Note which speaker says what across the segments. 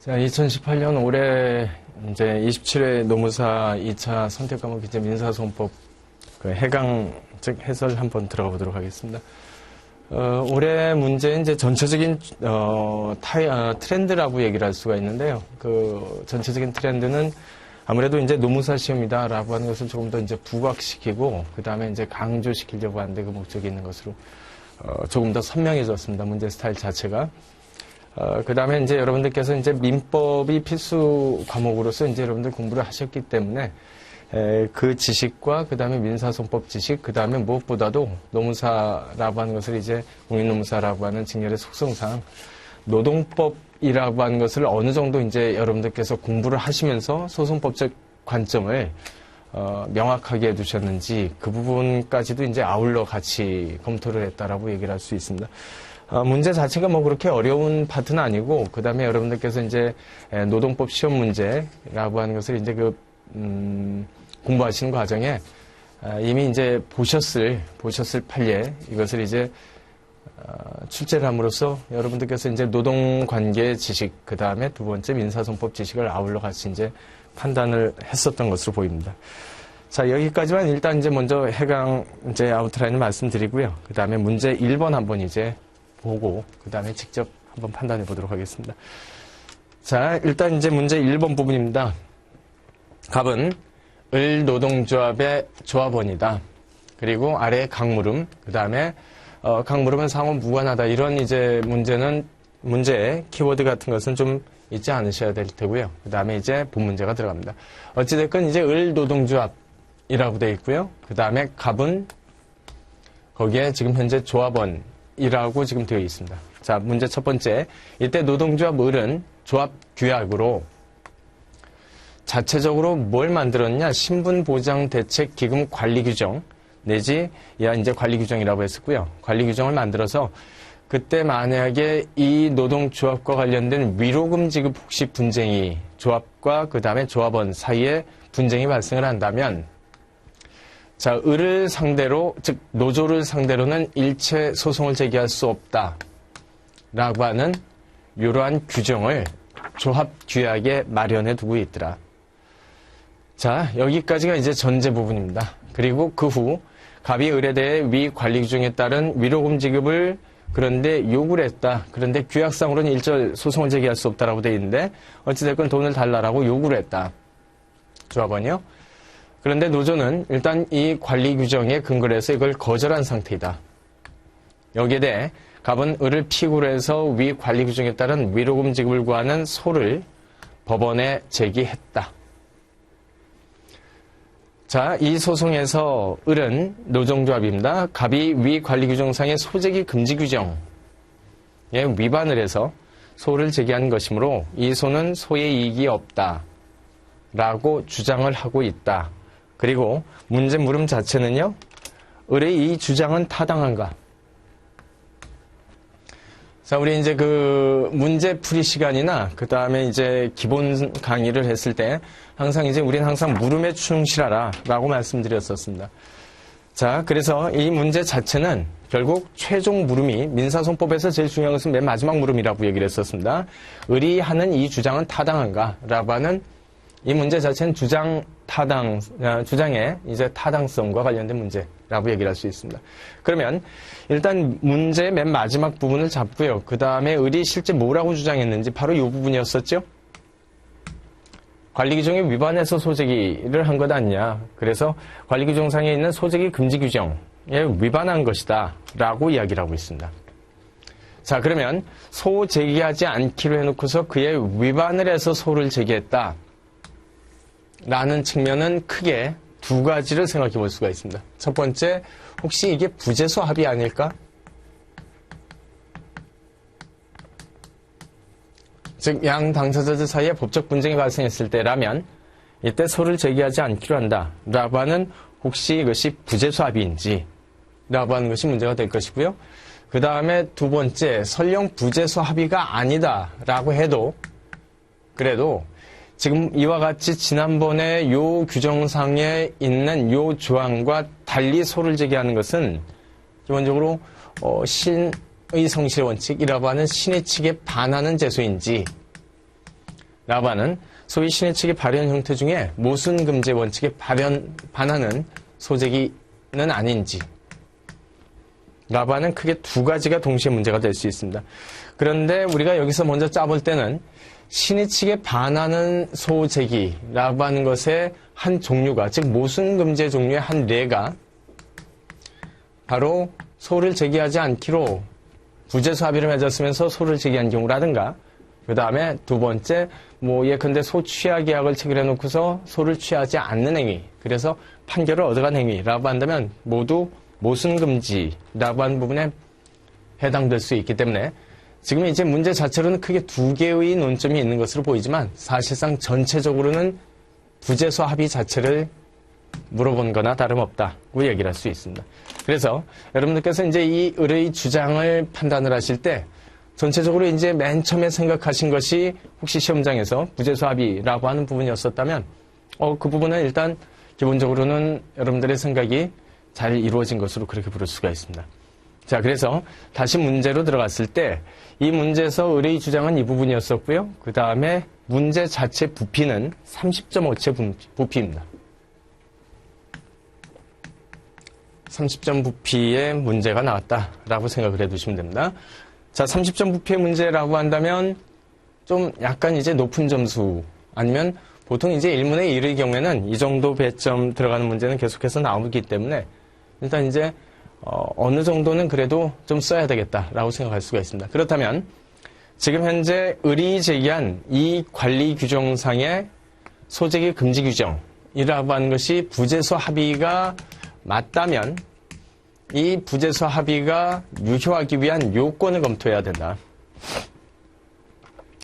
Speaker 1: 자, 2018년 올해 이제 27회 노무사 2차 선택 과목 이제 민사소송법 해강 즉 해설 한번 들어가 보도록 하겠습니다. 올해 문제 이제 전체적인 트렌드라고 얘기를 할 수가 있는데요. 그 전체적인 트렌드는 아무래도 이제 노무사 시험이다라고 하는 것을 조금 더 이제 부각시키고 그 다음에 이제 강조시키려고 하는데 그 목적이 있는 것으로 조금 더 선명해졌습니다. 문제 스타일 자체가. 그 다음에 이제 여러분들께서 이제 민법이 필수 과목으로서 이제 여러분들 공부를 하셨기 때문에 그 지식과 그 다음에 민사소송법 지식, 그 다음에 무엇보다도 노무사라고 하는 것을 이제 공인노무사라고 하는 직렬의 속성상 노동법이라고 하는 것을 어느 정도 이제 여러분들께서 공부를 하시면서 소송법적 관점을 명확하게 해두셨는지 그 부분까지도 이제 아울러 같이 검토를 했다라고 얘기를 할 수 있습니다. 문제 자체가 뭐 그렇게 어려운 파트는 아니고, 그 다음에 여러분들께서 이제 노동법 시험 문제라고 하는 것을 이제 공부하시는 과정에 이미 이제 보셨을 판례, 이것을 이제 출제를 함으로써 여러분들께서 이제 노동관계 지식, 그 다음에 두 번째 민사소송법 지식을 아울러 같이 이제 판단을 했었던 것으로 보입니다. 자, 여기까지만 일단 이제 먼저 해강 이제 아웃라인을 말씀드리고요. 그 다음에 문제 1번 한번 이제 보고 그 다음에 직접 한번 판단해 보도록 하겠습니다. 자, 일단 이제 문제 1번 부분입니다. 갑은 을 노동조합의 조합원이다. 그리고 아래 강물음, 그 다음에 강물음은 상호 무관하다. 이런 이제 문제는 문제에 키워드 같은 것은 좀 잊지 않으셔야 될 테고요. 그 다음에 이제 본문제가 들어갑니다. 어찌됐건 이제 을 노동조합이라고 되어 있고요. 그 다음에 갑은 거기에 지금 현재 조합원 이라고 지금 되어 있습니다. 자, 문제 첫 번째. 이때 노동조합 을은 조합 규약으로 자체적으로 뭘 만들었냐? 신분보장대책기금 관리규정 내지 이제 관리규정이라고 했었고요. 관리규정을 만들어서 그때 만약에 이 노동조합과 관련된 위로금 지급 혹시 분쟁이 조합과 그 다음에 조합원 사이에 분쟁이 발생을 한다면 자, 을을 상대로, 즉 노조를 상대로는 일체 소송을 제기할 수 없다 라고 하는 이러한 규정을 조합규약에 마련해 두고 있더라. 자, 여기까지가 이제 전제 부분입니다. 그리고 그 후 갑이 을에 대해 위 관리규정에 따른 위로금 지급을 그런데 요구를 했다. 그런데 규약상으로는 일절 소송을 제기할 수 없다라고 되어 있는데 어찌됐건 돈을 달라라고 요구를 했다. 조합원이요. 그런데 노조는 일단 이 관리 규정에 근거를 해서 이걸 거절한 상태이다. 여기에 대해 갑은 을을 피고로 해서 위 관리 규정에 따른 위로금 지급을 구하는 소를 법원에 제기했다. 자, 이 소송에서 을은 노동조합입니다. 갑이 위 관리 규정상의 소제기 금지 규정에 위반을 해서 소를 제기한 것이므로 이 소는 소의 이익이 없다라고 주장을 하고 있다. 그리고 문제 물음 자체는요, 을의 이 주장은 타당한가? 자, 우리 이제 그 문제 풀이 시간이나 그 다음에 이제 기본 강의를 했을 때 항상 이제 우리는 항상 물음에 충실하라 라고 말씀드렸었습니다. 자, 그래서 이 문제 자체는 결국 최종 물음이 민사소송법에서 제일 중요한 것은 맨 마지막 물음이라고 얘기를 했었습니다. 을이 하는 이 주장은 타당한가? 라고 하는 이 문제 자체는 주장의 이제 타당성과 관련된 문제라고 얘기를 할 수 있습니다. 그러면 일단 문제 맨 마지막 부분을 잡고요. 그 다음에 을이 실제 뭐라고 주장했는지 바로 이 부분이었었죠. 관리규정에 위반해서 소제기를 한 것 아니냐. 그래서 관리규정상에 있는 소제기 금지 규정에 위반한 것이다 라고 이야기를 하고 있습니다. 자, 그러면 소 제기하지 않기로 해놓고서 그의 위반을 해서 소를 제기했다 라는 측면은 크게 두 가지를 생각해 볼 수가 있습니다. 첫 번째, 혹시 이게 부재소 합의 아닐까? 즉, 양 당사자들 사이에 법적 분쟁이 발생했을 때라면 이때 소를 제기하지 않기로 한다 라고 하는 혹시 이것이 부재소 합의인지 라고 하는 것이 문제가 될 것이고요. 그 다음에 두 번째, 설령 부재소 합의가 아니다 라고 해도 그래도 지금 이와 같이 지난번에 요 규정상에 있는 요 조항과 달리 소를 제기하는 것은 기본적으로 신의 성실의 원칙이라고 하는 신의 측에 반하는 제소인지 라고 하는 소위 신의 측의 발현 형태 중에 모순금지 원칙에 반하는 소재기는 아닌지 라고 하는 크게 두 가지가 동시에 문제가 될 수 있습니다. 그런데 우리가 여기서 먼저 짜볼 때는 신의 측에 반하는 소재기라고 하는 것의 한 종류가, 즉 모순금지의 종류의 한 예가 바로 소를 제기하지 않기로 부재소 합의를 맺었으면서 소를 제기한 경우라든가, 그 다음에 두 번째, 예컨대 소 취하 계약을 체결해 놓고서 소를 취하지 않는 행위, 그래서 판결을 얻어간 행위라고 한다면 모두 모순금지라고 하는 부분에 해당될 수 있기 때문에 지금 이제 문제 자체로는 크게 두 개의 논점이 있는 것으로 보이지만 사실상 전체적으로는 부재소 합의 자체를 물어본 거나 다름없다고 얘기를 할 수 있습니다. 그래서 여러분들께서 이제 이 을의 주장을 판단을 하실 때 전체적으로 이제 맨 처음에 생각하신 것이 혹시 시험장에서 부재소 합의라고 하는 부분이었었다면 그 부분은 일단 기본적으로는 여러분들의 생각이 잘 이루어진 것으로 그렇게 부를 수가 있습니다. 자, 그래서 다시 문제로 들어갔을 때 이 문제에서 을의 주장은 이 부분이었었고요. 그 다음에 문제 자체 부피는 30.5채 부피입니다. 30점 부피의 문제가 나왔다라고 생각을 해두시면 됩니다. 자, 30점 부피의 문제라고 한다면 좀 약간 이제 높은 점수, 아니면 보통 이제 1문의 1의 경우에는 이 정도 배점 들어가는 문제는 계속해서 나오기 때문에 일단 이제 어느 정도는 그래도 좀 써야 되겠다라고 생각할 수가 있습니다. 그렇다면 지금 현재 을이 제기한 이 관리 규정상의 소재기 금지 규정이라고 하는 것이 부재소 합의가 맞다면 이 부재소 합의가 유효하기 위한 요건을 검토해야 된다.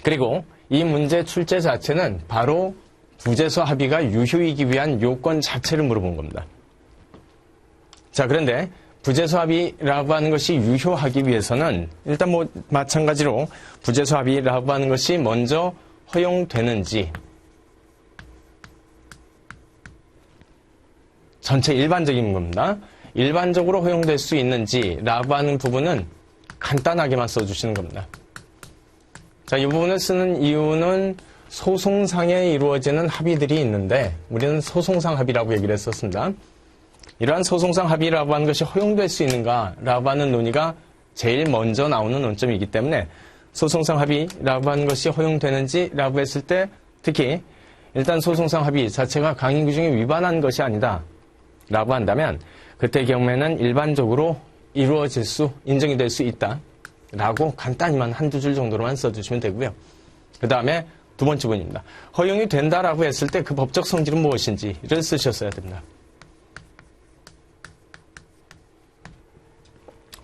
Speaker 1: 그리고 이 문제 출제 자체는 바로 부재소 합의가 유효이기 위한 요건 자체를 물어본 겁니다. 자, 그런데 부재소 합의라고 하는 것이 유효하기 위해서는 일단 마찬가지로 부재소 합의라고 하는 것이 먼저 허용되는지, 전체 일반적인 겁니다. 일반적으로 허용될 수 있는지라고 하는 부분은 간단하게만 써주시는 겁니다. 자, 이 부분을 쓰는 이유는 소송상에 이루어지는 합의들이 있는데 우리는 소송상 합의라고 얘기를 했었습니다. 이러한 소송상 합의라고 하는 것이 허용될 수 있는가라고 하는 논의가 제일 먼저 나오는 논점이기 때문에 소송상 합의라고 하는 것이 허용되는지라고 했을 때 특히 일단 소송상 합의 자체가 강행 규정에 위반한 것이 아니다 라고 한다면 그때 경우에는 일반적으로 인정이 될 수 있다 라고 간단히만 한두 줄 정도로만 써주시면 되고요. 그 다음에 두 번째 부분입니다. 허용이 된다라고 했을 때 그 법적 성질은 무엇인지를 쓰셨어야 됩니다.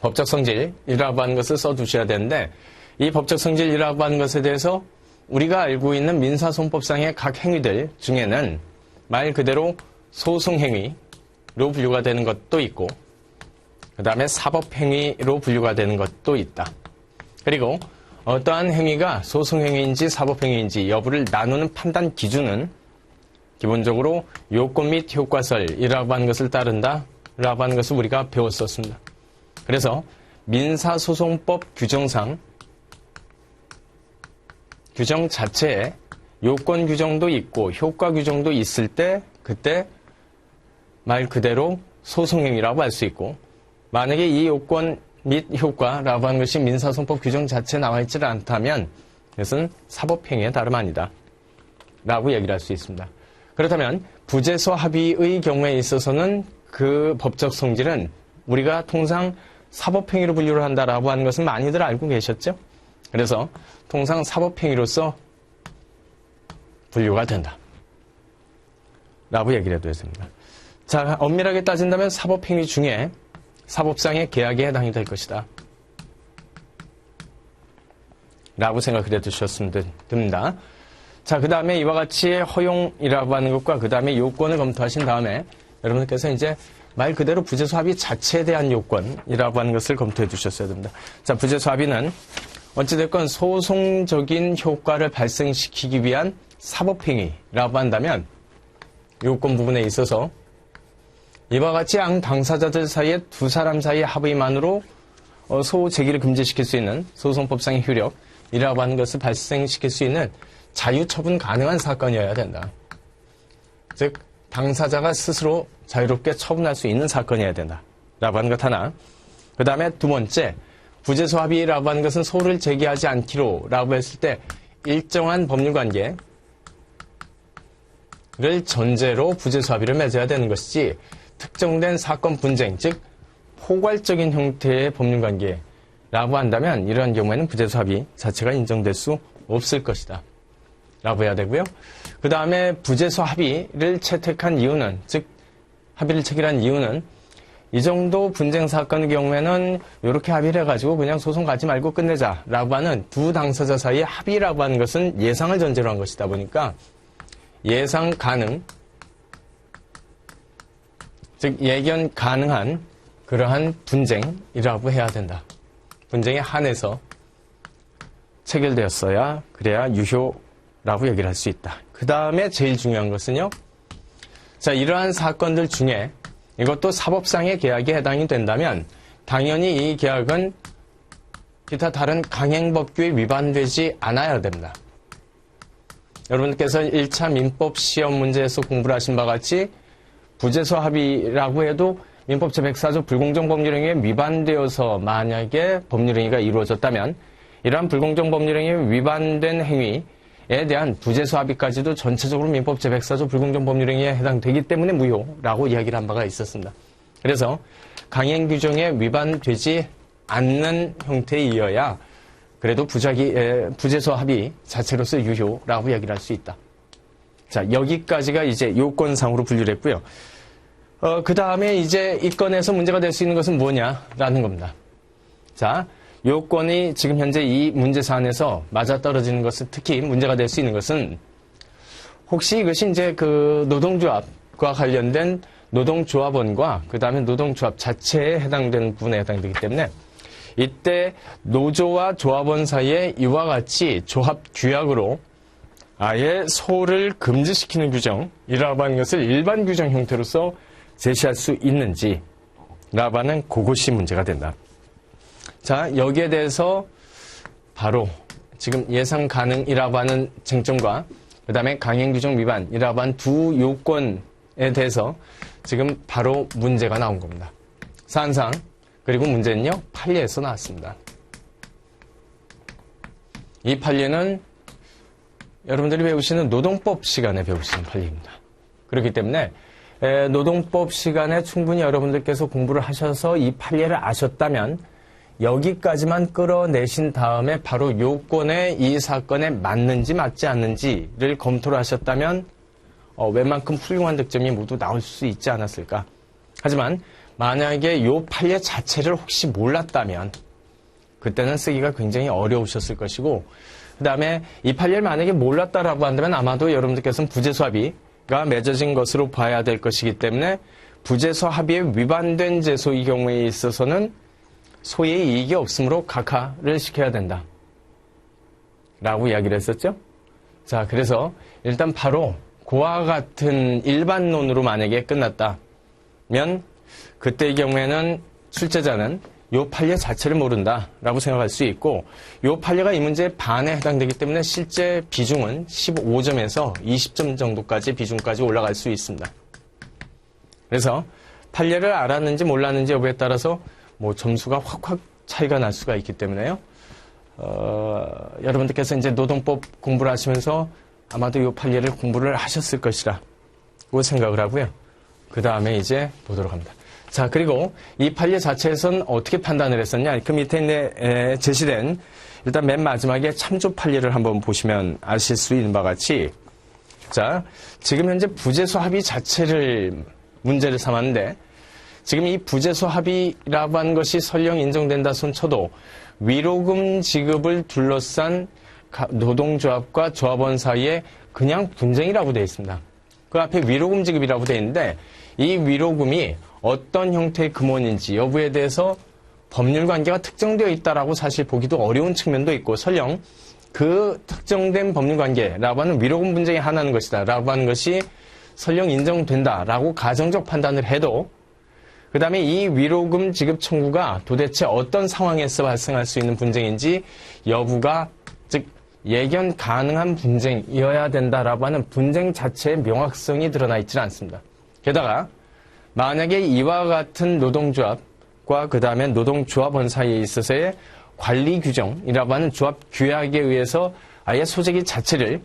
Speaker 1: 법적 성질이라고 하는 것을 써두셔야 되는데 이 법적 성질이라고 하는 것에 대해서 우리가 알고 있는 민사소송법상의 각 행위들 중에는 말 그대로 소송행위로 분류가 되는 것도 있고 그 다음에 사법행위로 분류가 되는 것도 있다. 그리고 어떠한 행위가 소송행위인지 사법행위인지 여부를 나누는 판단 기준은 기본적으로 요건 및 효과설이라고 하는 것을 따른다라고 하는 것을 우리가 배웠었습니다. 그래서 민사소송법 규정상 규정 자체에 요건 규정도 있고 효과 규정도 있을 때 그때 말 그대로 소송행위라고 할 수 있고 만약에 이 요건 및 효과라고 하는 것이 민사소송법 규정 자체에 나와 있지 않다면 이것은 사법행위의 다름 아니다 라고 얘기를 할 수 있습니다. 그렇다면 부재소 합의의 경우에 있어서는 그 법적 성질은 우리가 통상 사법행위로 분류를 한다라고 하는 것은 많이들 알고 계셨죠? 그래서 통상 사법행위로서 분류가 된다 라고 얘기를 해도 됩니다. 자, 엄밀하게 따진다면 사법행위 중에 사법상의 계약에 해당이 될 것이다 라고 생각을 해두셨으면 됩니다. 자, 그 다음에 이와 같이 허용이라고 하는 것과 그 다음에 요건을 검토하신 다음에 여러분들께서 이제 말 그대로 부재소 합의 자체에 대한 요건이라고 하는 것을 검토해 두셨어야 됩니다. 자, 부재소 합의는 어찌됐건 소송적인 효과를 발생시키기 위한 사법행위라고 한다면 요건 부분에 있어서 이와 같이 양 당사자들 사이에 두 사람 사이의 합의만으로 소제기를 금지시킬 수 있는 소송법상의 효력이라고 하는 것을 발생시킬 수 있는 자유처분 가능한 사건이어야 된다. 즉 당사자가 스스로 자유롭게 처분할 수 있는 사건이어야 된다. 라고 하는 것 하나. 그 다음에 두 번째, 부재소 합의라고 하는 것은 소를 제기하지 않기로 라고 했을 때 일정한 법률관계를 전제로 부재소 합의를 맺어야 되는 것이지 특정된 사건 분쟁, 즉 포괄적인 형태의 법률관계라고 한다면 이러한 경우에는 부재소 합의 자체가 인정될 수 없을 것이다. 라고 해야 되고요. 그 다음에 부재소 합의를 채택한 이유는, 즉 합의를 체결한 이유는 이 정도 분쟁 사건의 경우에는 이렇게 합의를 해가지고 그냥 소송 가지 말고 끝내자라고 하는 두 당사자 사이의 합의라고 하는 것은 예상을 전제로 한 것이다 보니까 예상 가능, 즉 예견 가능한 그러한 분쟁이라고 해야 된다. 분쟁에 한해서 체결되었어야 그래야 유효라고 얘기를 할 수 있다. 그 다음에 제일 중요한 것은요. 자, 이러한 사건들 중에 이것도 사법상의 계약에 해당이 된다면 당연히 이 계약은 기타 다른 강행법규에 위반되지 않아야 됩니다. 여러분께서 1차 민법 시험 문제에서 공부를 하신 바와 같이 부재소 합의라고 해도 민법 제104조 불공정 법률행위에 위반되어서 만약에 법률행위가 이루어졌다면 이러한 불공정 법률행위에 위반된 행위에 대한 부재소 합의까지도 전체적으로 민법 제104조 불공정 법률행위에 해당되기 때문에 무효라고 이야기를 한 바가 있었습니다. 그래서 강행 규정에 위반되지 않는 형태이어야 그래도 부재소 합의 자체로서 유효라고 이야기를 할 수 있다. 자, 여기까지가 이제 요건상으로 분류를 했고요. 그 다음에 이제 이 건에서 문제가 될 수 있는 것은 뭐냐라는 겁니다. 자, 요건이 지금 현재 이 문제 사안에서 맞아떨어지는 것은 특히 문제가 될 수 있는 것은 혹시 이것이 이제 그 노동조합과 관련된 노동조합원과 그 다음에 노동조합 자체에 해당되는 부분에 해당되기 때문에 이때 노조와 조합원 사이에 이와 같이 조합 규약으로 아예 소를 금지시키는 규정이라고 하는 것을 일반 규정 형태로서 제시할 수 있는지 라고 하는 그것이 문제가 된다. 자, 여기에 대해서 바로 지금 예상 가능이라고 하는 쟁점과 그 다음에 강행규정 위반이라고 한 두 요건에 대해서 지금 바로 문제가 나온 겁니다. 사안상 그리고 문제는요 판례에서 나왔습니다. 이 판례는 여러분들이 배우시는 노동법 시간에 배우시는 판례입니다. 그렇기 때문에 노동법 시간에 충분히 여러분들께서 공부를 하셔서 이 판례를 아셨다면 여기까지만 끌어내신 다음에 바로 요건에 이 사건에 맞는지 맞지 않는지를 검토를 하셨다면 웬만큼 훌륭한 득점이 모두 나올 수 있지 않았을까. 하지만 만약에 요 판례 자체를 혹시 몰랐다면 그때는 쓰기가 굉장히 어려우셨을 것이고 그 다음에 이 판례를 만약에 몰랐다라고 한다면 아마도 여러분들께서는 부재소 합의가 맺어진 것으로 봐야 될 것이기 때문에 부재소 합의에 위반된 재소의 경우에 있어서는 소의 이익이 없으므로 각하를 시켜야 된다. 라고 이야기를 했었죠. 자, 그래서 일단 바로 그와 같은 일반론으로 만약에 끝났다면 그때의 경우에는 출제자는 요 판례 자체를 모른다라고 생각할 수 있고 요 판례가 이 문제의 반에 해당되기 때문에 실제 비중은 15점에서 20점 정도까지 비중까지 올라갈 수 있습니다. 그래서 판례를 알았는지 몰랐는지 여부에 따라서 뭐 점수가 확 차이가 날 수가 있기 때문에요. 여러분들께서 이제 노동법 공부를 하시면서 아마도 이 판례를 공부를 하셨을 것이라고 생각을 하고요. 그 다음에 이제 보도록 합니다. 자, 그리고 이 판례 자체에서는 어떻게 판단을 했었냐? 그 밑에 제시된 일단 맨 마지막에 참조 판례를 한번 보시면 아실 수 있는 바와 같이 자, 지금 현재 부재소 합의 자체를 문제를 삼았는데 지금 이 부재소 합의라고 하는 것이 설령 인정된다 손쳐도 위로금 지급을 둘러싼 노동조합과 조합원 사이에 그냥 분쟁이라고 되어 있습니다. 그 앞에 위로금 지급이라고 되어 있는데 이 위로금이 어떤 형태의 금원인지 여부에 대해서 법률 관계가 특정되어 있다라고 사실 보기도 어려운 측면도 있고 설령 그 특정된 법률 관계라고 하는 위로금 분쟁에 한하는 것이다 라고 하는 것이 설령 인정된다라고 가정적 판단을 해도 그 다음에 이 위로금 지급 청구가 도대체 어떤 상황에서 발생할 수 있는 분쟁인지 여부가 즉 예견 가능한 분쟁이어야 된다라고 하는 분쟁 자체의 명확성이 드러나 있지는 않습니다. 게다가 만약에 이와 같은 노동조합과 그 다음에 노동조합원 사이에 있어서의 관리 규정이라고 하는 조합 규약에 의해서 아예 소재기 자체를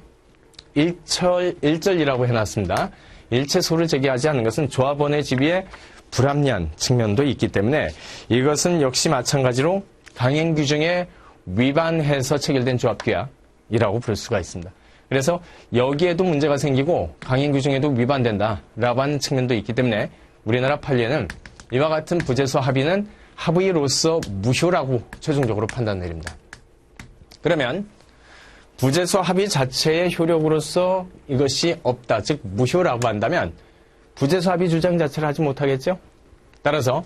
Speaker 1: 일절이라고 해놨습니다. 일체 소를 제기하지 않는 것은 조합원의 지위에 불합리한 측면도 있기 때문에 이것은 역시 마찬가지로 강행 규정에 위반해서 체결된 조합 규약이라고 부를 수가 있습니다. 그래서 여기에도 문제가 생기고 강행 규정에도 위반된다라고 하는 측면도 있기 때문에 우리나라 판례는 이와 같은 부재소 합의는 합의로서 무효라고 최종적으로 판단 내립니다. 그러면 부재소 합의 자체의 효력으로서 이것이 없다, 즉 무효라고 한다면 부재소 합의 주장 자체를 하지 못하겠죠? 따라서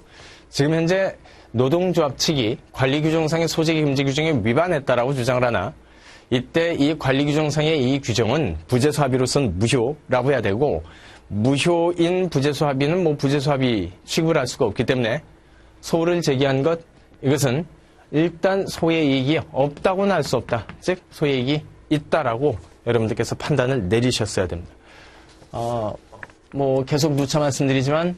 Speaker 1: 지금 현재 노동조합 측이 관리규정상의 소재기 금지 규정에 위반했다라고 주장을 하나 이때 이 관리규정상의 이 규정은 부재소 합의로서는 무효라고 해야 되고 무효인 부재소 합의는 뭐 부재소 합의 취급을 할 수가 없기 때문에 소를 제기한 것 이것은 일단 소의 이익이 없다고는 할 수 없다. 즉 소의 이익이 있다라고 여러분들께서 판단을 내리셨어야 됩니다. 뭐 계속 누차 말씀드리지만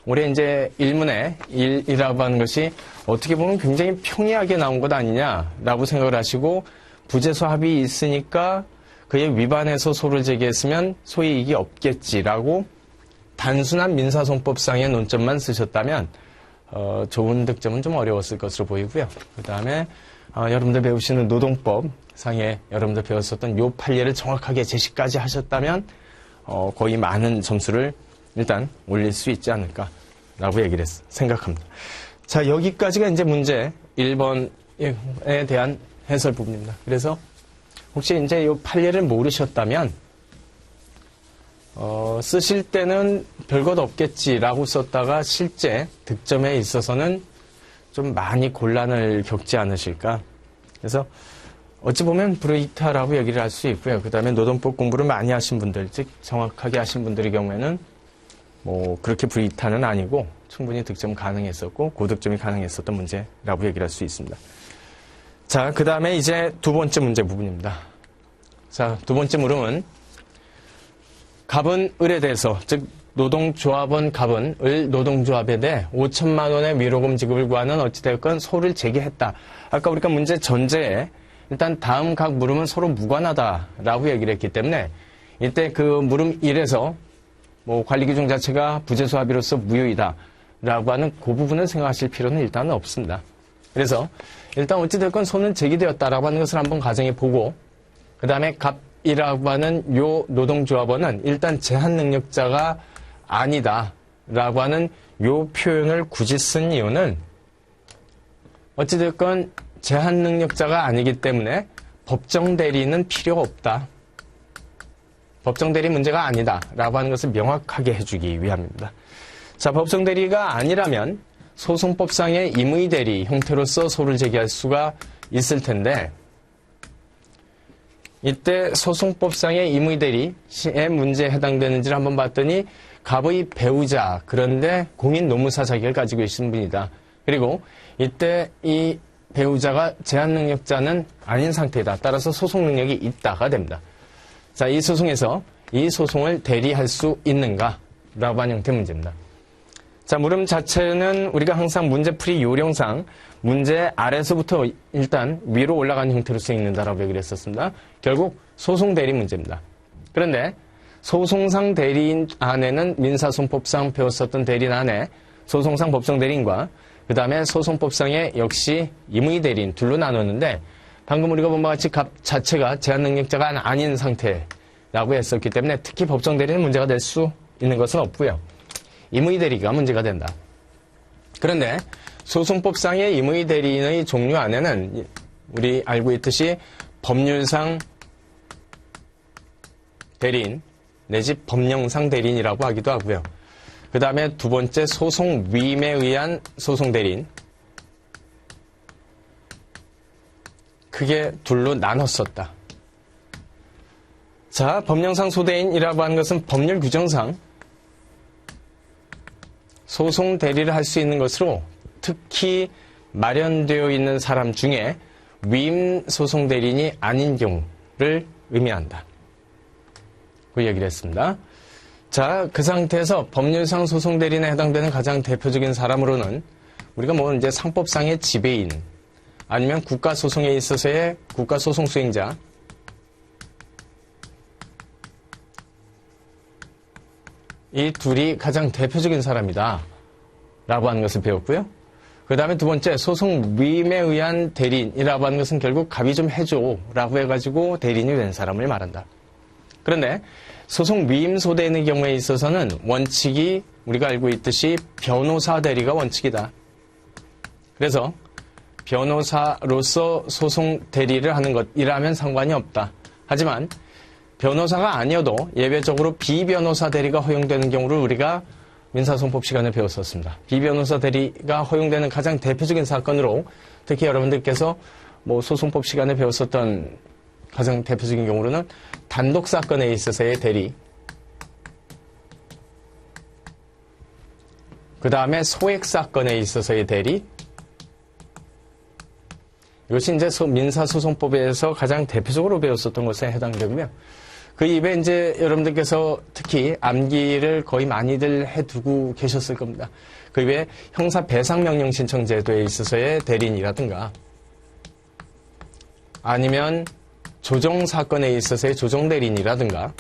Speaker 1: 올해 이제 일문의 일이라고 하는 것이 어떻게 보면 굉장히 평이하게 나온 것 아니냐라고 생각을 하시고 부재소 합의 있으니까 그에 위반해서 소를 제기했으면 소의 이익이 없겠지라고 단순한 민사소송법상의 논점만 쓰셨다면 좋은 득점은 좀 어려웠을 것으로 보이고요. 그 다음에 여러분들 배우시는 노동법 상에 여러분들 배웠었던 요 판례를 정확하게 제시까지 하셨다면 거의 많은 점수를 일단 올릴 수 있지 않을까라고 얘기를 생각합니다. 자, 여기까지가 이제 문제 1번에 대한 해설 부분입니다. 그래서 혹시 이제 요 판례를 모르셨다면 쓰실 때는 별것 없겠지라고 썼다가 실제 득점에 있어서는 좀 많이 곤란을 겪지 않으실까. 그래서 어찌 보면 브레이크라고 얘기를 할 수 있고요. 그 다음에 노동법 공부를 많이 하신 분들, 즉 정확하게 하신 분들의 경우에는 뭐 그렇게 브레이크는 아니고 충분히 득점 가능했었고 고득점이 가능했었던 문제라고 얘기를 할 수 있습니다. 자, 그 다음에 이제 두 번째 문제 부분입니다. 자, 두 번째 물음은 갑은 을에 대해서, 즉 노동조합원 갑은 을 노동조합에 대해 5천만 원의 위로금 지급을 구하는 어찌되었건 소를 제기했다. 아까 우리가 문제 전제에 일단 다음 각 물음은 서로 무관하다라고 얘기를 했기 때문에 이때 그 물음 1에서 뭐 관리규정 자체가 부재소 합의로서 무효이다라고 하는 그 부분을 생각하실 필요는 일단은 없습니다. 그래서 일단 어찌되었건 소는 제기되었다라고 하는 것을 한번 가정해 보고 그 다음에 갑이라고 하는 요 노동조합원은 일단 제한 능력자가 아니다라고 하는 요 표현을 굳이 쓴 이유는 어찌됐건 제한 능력자가 아니기 때문에 법정 대리는 필요 없다. 법정 대리 문제가 아니다라고 하는 것을 명확하게 해주기 위함입니다. 자, 법정 대리가 아니라면 소송법상의 임의 대리 형태로서 소를 제기할 수가 있을 텐데 이때 소송법상의 임의 대리의 문제에 해당되는지를 한번 봤더니 갑의 배우자, 그런데 공인 노무사 자격을 가지고 계신 분이다. 그리고 이때 이 배우자가 제한 능력자는 아닌 상태이다. 따라서 소송 능력이 있다가 됩니다. 자, 이 소송에서 이 소송을 대리할 수 있는가? 라고 하는 형태의 문제입니다. 자, 물음 자체는 우리가 항상 문제풀이 요령상 문제 아래서부터 일단 위로 올라가는 형태로 쓰여있는다라고 얘기를 했었습니다. 결국 소송 대리 문제입니다. 그런데 소송상 대리인 안에는 민사소송법상 배웠었던 대리인 안에 소송상 법정 대리인과 그 다음에 소송법상의 역시 임의 대리인 둘로 나눴는데 방금 우리가 본 바와 같이 갑 자체가 제한 능력자가 아닌 상태라고 했었기 때문에 특히 법정 대리는 문제가 될 수 있는 것은 없고요. 임의 대리가 문제가 된다. 그런데 소송법상의 임의 대리인의 종류 안에는 우리 알고 있듯이 법률상 대리인 내지 법령상 대리인이라고 하기도 하고요. 그 다음에 두 번째 소송 위임에 의한 소송 대리인, 크게 둘로 나눴었다. 자, 법령상 소대인이라고 하는 것은 법률 규정상 소송 대리를 할 수 있는 것으로 특히 마련되어 있는 사람 중에 위임 소송 대리인이 아닌 경우 의미한다. 그 얘기를 했습니다. 자, 그 상태에서 법률상 소송 대리인에 해당되는 가장 대표적인 사람으로는 우리가 뭐 이제 상법상의 지배인 아니면 국가 소송에 있어서의 국가 소송 수행자 이 둘이 가장 대표적인 사람이다 라고 하는 것을 배웠고요. 그 다음에 두 번째 소송 위임에 의한 대리인이라고 하는 것은 결국 갑의 좀 해줘 라고 해가지고 대리인이 된 사람을 말한다. 그런데 소송 위임 소대인의 경우에 있어서는 원칙이 우리가 알고 있듯이 변호사 대리가 원칙이다. 그래서 변호사로서 소송 대리를 하는 것이라면 상관이 없다. 하지만 변호사가 아니어도 예외적으로 비변호사 대리가 허용되는 경우를 우리가 민사소송법 시간에 배웠었습니다. 비변호사 대리가 허용되는 가장 대표적인 사건으로 특히 여러분들께서 뭐 소송법 시간에 배웠었던 가장 대표적인 경우로는 단독 사건에 있어서의 대리, 그 다음에 소액 사건에 있어서의 대리, 이것이 이제 민사소송법에서 가장 대표적으로 배웠었던 것에 해당되고요. 그 입에 이제 여러분들께서 특히 암기를 거의 많이들 해두고 계셨을 겁니다. 그 입에 형사배상명령 신청 제도에 있어서의 대리인이라든가 아니면 조정사건에 있어서의 조정대리인이라든가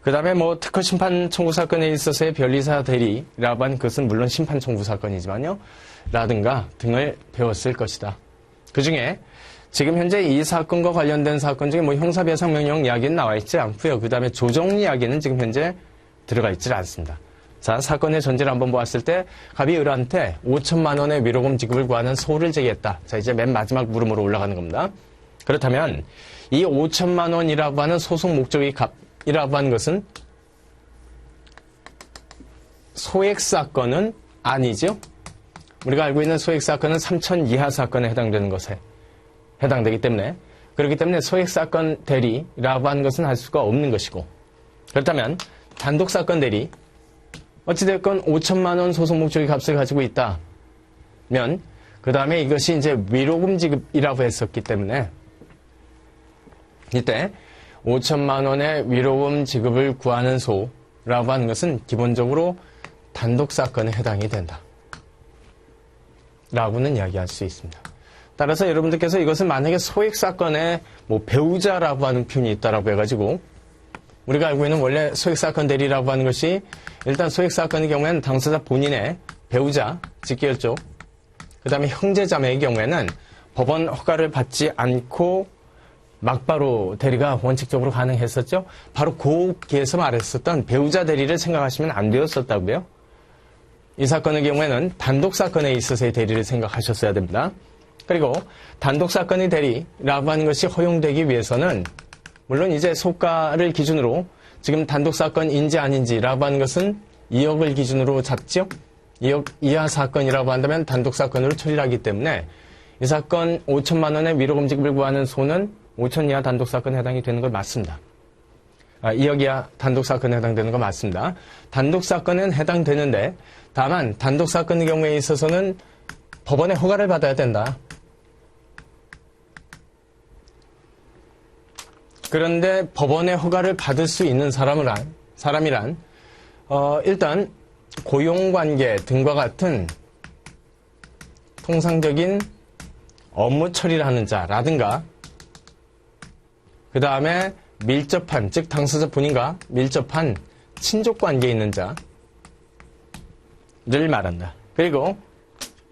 Speaker 1: 그 다음에 뭐 특허심판 청구 사건에 있어서의 변리사 대리라고 한 것은 물론 심판 청구 사건이지만요. 라든가 등을 배웠을 것이다. 그 중에 지금 현재 이 사건과 관련된 사건 중에 뭐 형사배상명령 이야기는 나와 있지 않고요. 그 다음에 조정 이야기는 지금 현재 들어가 있지 않습니다. 자, 사건의 전제를 한번 보았을 때 갑이 을한테 5천만 원의 위로금 지급을 구하는 소를 제기했다. 자, 이제 맨 마지막 물음으로 올라가는 겁니다. 그렇다면 이 5천만 원이라고 하는 소송 목적의 값이라고 하는 것은 소액 사건은 아니죠. 우리가 알고 있는 소액 사건은 3천 이하 사건에 해당되는 것에 해당되기 때문에 그렇기 때문에 소액 사건 대리라고 하는 것은 할 수가 없는 것이고 그렇다면 단독 사건 대리 어찌됐건 5천만 원 소송 목적의 값을 가지고 있다면 그 다음에 이것이 이제 위로금 지급이라고 했었기 때문에 이때 5천만 원의 위로금 지급을 구하는 소라고 하는 것은 기본적으로 단독 사건에 해당이 된다. 라고는 이야기할 수 있습니다. 따라서 여러분들께서 이것을 만약에 소액 사건에 뭐 배우자라고 하는 표현이 있다라고 해가지고 우리가 알고 있는 원래 소액 사건 대리라고 하는 것이 일단 소액 사건의 경우에는 당사자 본인의 배우자, 직계열 쪽, 그 다음에 형제자매의 경우에는 법원 허가를 받지 않고 막바로 대리가 원칙적으로 가능했었죠. 바로 거기에서 말했었던 배우자 대리를 생각하시면 안 되었었다고요. 이 사건의 경우에는 단독 사건에 있어서의 대리를 생각하셨어야 됩니다. 그리고 단독 사건의 대리라고 하는 것이 허용되기 위해서는 물론 이제 소가를 기준으로 지금 단독 사건인지 아닌지라고 하는 것은 2억을 기준으로 잡죠. 2억 이하 사건이라고 한다면 단독 사건으로 처리를 하기 때문에 이 사건 5천만 원의 위로금 지급을 구하는 소는 5천 이하 단독 사건에 해당이 되는 걸 맞습니다. 2억 이하 단독 사건에 해당되는 거 맞습니다. 단독 사건은 해당되는데 다만 단독 사건의 경우에 있어서는 법원의 허가를 받아야 된다. 그런데 법원의 허가를 받을 수 있는 사람이란 일단 고용관계 등과 같은 통상적인 업무 처리를 하는 자라든가 그 다음에 밀접한, 즉 당사자 본인과 밀접한 친족관계에 있는 자를 말한다. 그리고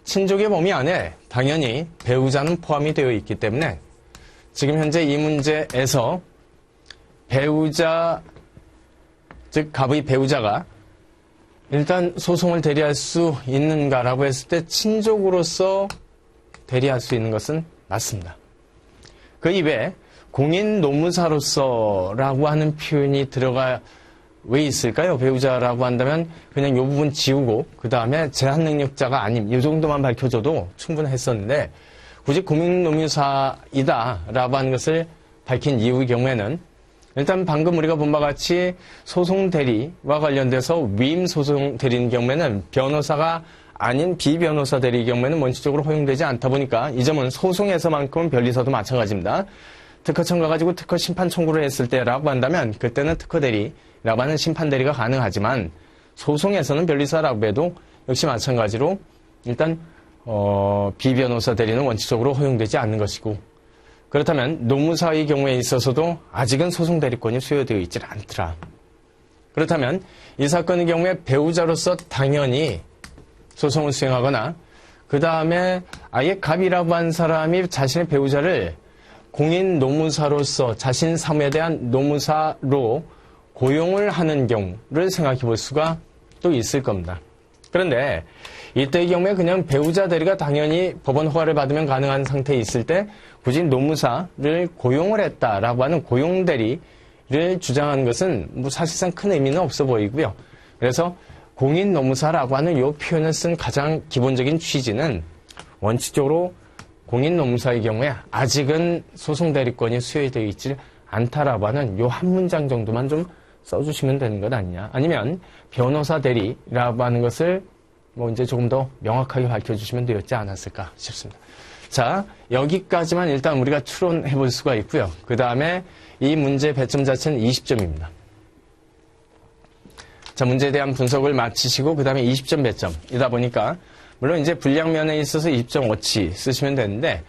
Speaker 1: 친족의 범위 안에 당연히 배우자는 포함이 되어 있기 때문에 지금 현재 이 문제에서 배우자, 즉 갑의 배우자가 일단 소송을 대리할 수 있는가라고 했을 때 친족으로서 대리할 수 있는 것은 맞습니다. 그 입에 공인노무사로서라고 하는 표현이 들어가 왜 있을까요? 배우자라고 한다면 그냥 이 부분 지우고 그 다음에 제한능력자가 아님 이 정도만 밝혀줘도 충분했었는데 굳이 공인노무사이다라고 하는 것을 밝힌 이유의 경우에는 일단 방금 우리가 본 바와 같이 소송 대리와 관련돼서 위임 소송 대리인 경우에는 변호사가 아닌 비변호사 대리의 경우에는 원칙적으로 허용되지 않다 보니까 이 점은 소송에서만큼은 변리사도 마찬가지입니다. 특허청 가가지고 특허 심판 청구를 했을 때라고 한다면 그때는 특허 대리라고 하는 심판 대리가 가능하지만 소송에서는 변리사라고 해도 역시 마찬가지로 일단 비변호사 대리는 원칙적으로 허용되지 않는 것이고, 그렇다면 노무사의 경우에 있어서도 아직은 소송 대리권이 수여되어 있지 않더라. 그렇다면 이 사건의 경우에 배우자로서 당연히 소송을 수행하거나 그 다음에 아예 갑이라고 한 사람이 자신의 배우자를 공인 노무사로서 자신 사무에 대한 노무사로 고용을 하는 경우를 생각해 볼 수가 또 있을 겁니다. 그런데 이때의 경우에 그냥 배우자 대리가 당연히 법원 허가를 받으면 가능한 상태에 있을 때 굳이 노무사를 고용을 했다라고 하는 고용 대리를 주장하는 것은 뭐 사실상 큰 의미는 없어 보이고요. 그래서 공인 노무사라고 하는 이 표현을 쓴 가장 기본적인 취지는 원칙적으로 공인 노무사의 경우에 아직은 소송 대리권이 수여되어 있지 않다라고 하는 이 한 문장 정도만 좀 써주시면 되는 것 아니냐. 아니면 변호사 대리라고 하는 것을 뭐 이제 조금 더 명확하게 밝혀주시면 되었지 않았을까 싶습니다. 자, 여기까지만 일단 우리가 추론해 볼 수가 있고요. 그 다음에 이 문제 배점 자체는 20점입니다. 자, 문제에 대한 분석을 마치시고 그 다음에 20점 배점이다 보니까 물론 이제 분량면에 있어서 20점 워치 쓰시면 되는데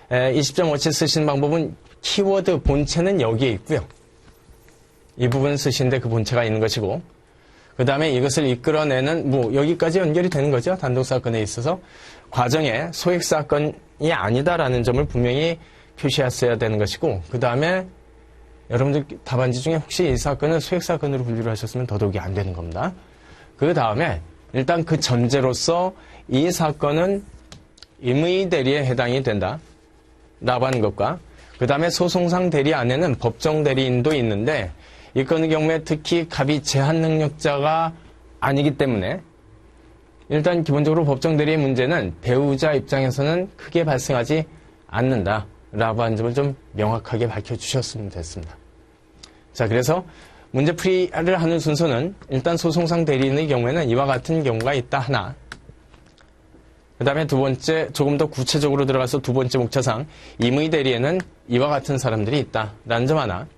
Speaker 1: 20점 워치 쓰시는 방법은 키워드 본체는 여기에 있고요. 이 부분 쓰시는데 그 본체가 있는 것이고, 그 다음에 이것을 이끌어내는 뭐 여기까지 연결이 되는 거죠. 단독사건에 있어서 과정에 소액사건이 아니다라는 점을 분명히 표시했어야 되는 것이고, 그 다음에 여러분들 답안지 중에 혹시 이 사건을 소액사건으로 분류를 하셨으면 더더욱이 안 되는 겁니다. 그 다음에 일단 그 전제로서 이 사건은 임의 대리에 해당이 된다 라고 하는 것과, 그 다음에 소송상 대리 안에는 법정 대리인도 있는데 이 건의 경우에 특히 갑이 제한 능력자가 아니기 때문에 일단 기본적으로 법정 대리의 문제는 배우자 입장에서는 크게 발생하지 않는다 라고 하는 점을 좀 명확하게 밝혀주셨으면 됐습니다. 자, 그래서 문제풀이를 하는 순서는 일단 소송상 대리인의 경우에는 이와 같은 경우가 있다 하나, 그 다음에 두 번째 조금 더 구체적으로 들어가서 두 번째 목차상 임의 대리에는 이와 같은 사람들이 있다 라는 점 하나,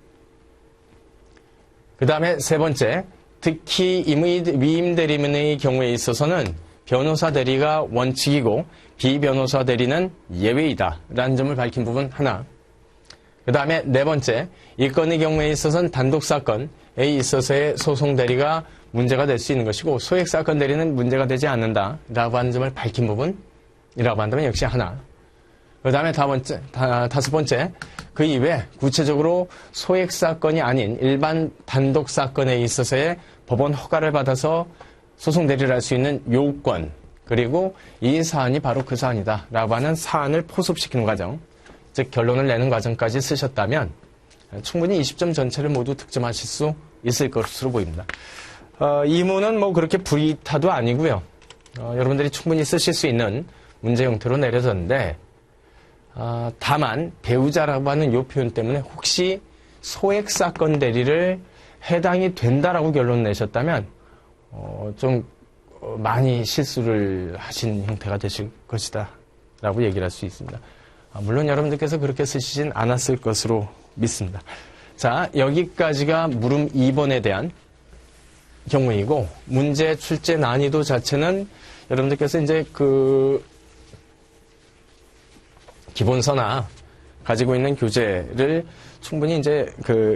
Speaker 1: 그 다음에 세 번째 특히 위임 대리인의 경우에 있어서는 변호사 대리가 원칙이고 비변호사 대리는 예외이다 라는 점을 밝힌 부분 하나, 그 다음에 네 번째 이 건의 경우에 있어서는 단독사건에 있어서의 소송 대리가 문제가 될 수 있는 것이고 소액사건 대리는 문제가 되지 않는다 라고 하는 점을 밝힌 부분이라고 한다면 역시 하나, 그 다음에 다섯 번째 그 이외에 구체적으로 소액사건이 아닌 일반 단독사건에 있어서의 법원 허가를 받아서 소송 대리를 할 수 있는 요건, 그리고 이 사안이 바로 그 사안이다 라고 하는 사안을 포섭시키는 과정, 즉 결론을 내는 과정까지 쓰셨다면 충분히 20점 전체를 모두 득점하실 수 있을 것으로 보입니다. 이 문은 뭐 그렇게 불이타도 아니고요. 여러분들이 충분히 쓰실 수 있는 문제 형태로 내려졌는데, 다만 배우자라고 하는 이 표현 때문에 혹시 소액사건 대리를 해당이 된다라고 결론 내셨다면 좀 많이 실수를 하신 형태가 되실 것이다 라고 얘기를 할 수 있습니다. 물론 여러분들께서 그렇게 쓰시진 않았을 것으로 믿습니다. 자, 여기까지가 물음 2번에 대한 경우이고, 문제 출제 난이도 자체는 여러분들께서 이제 그 기본서나 가지고 있는 교재를 충분히 이제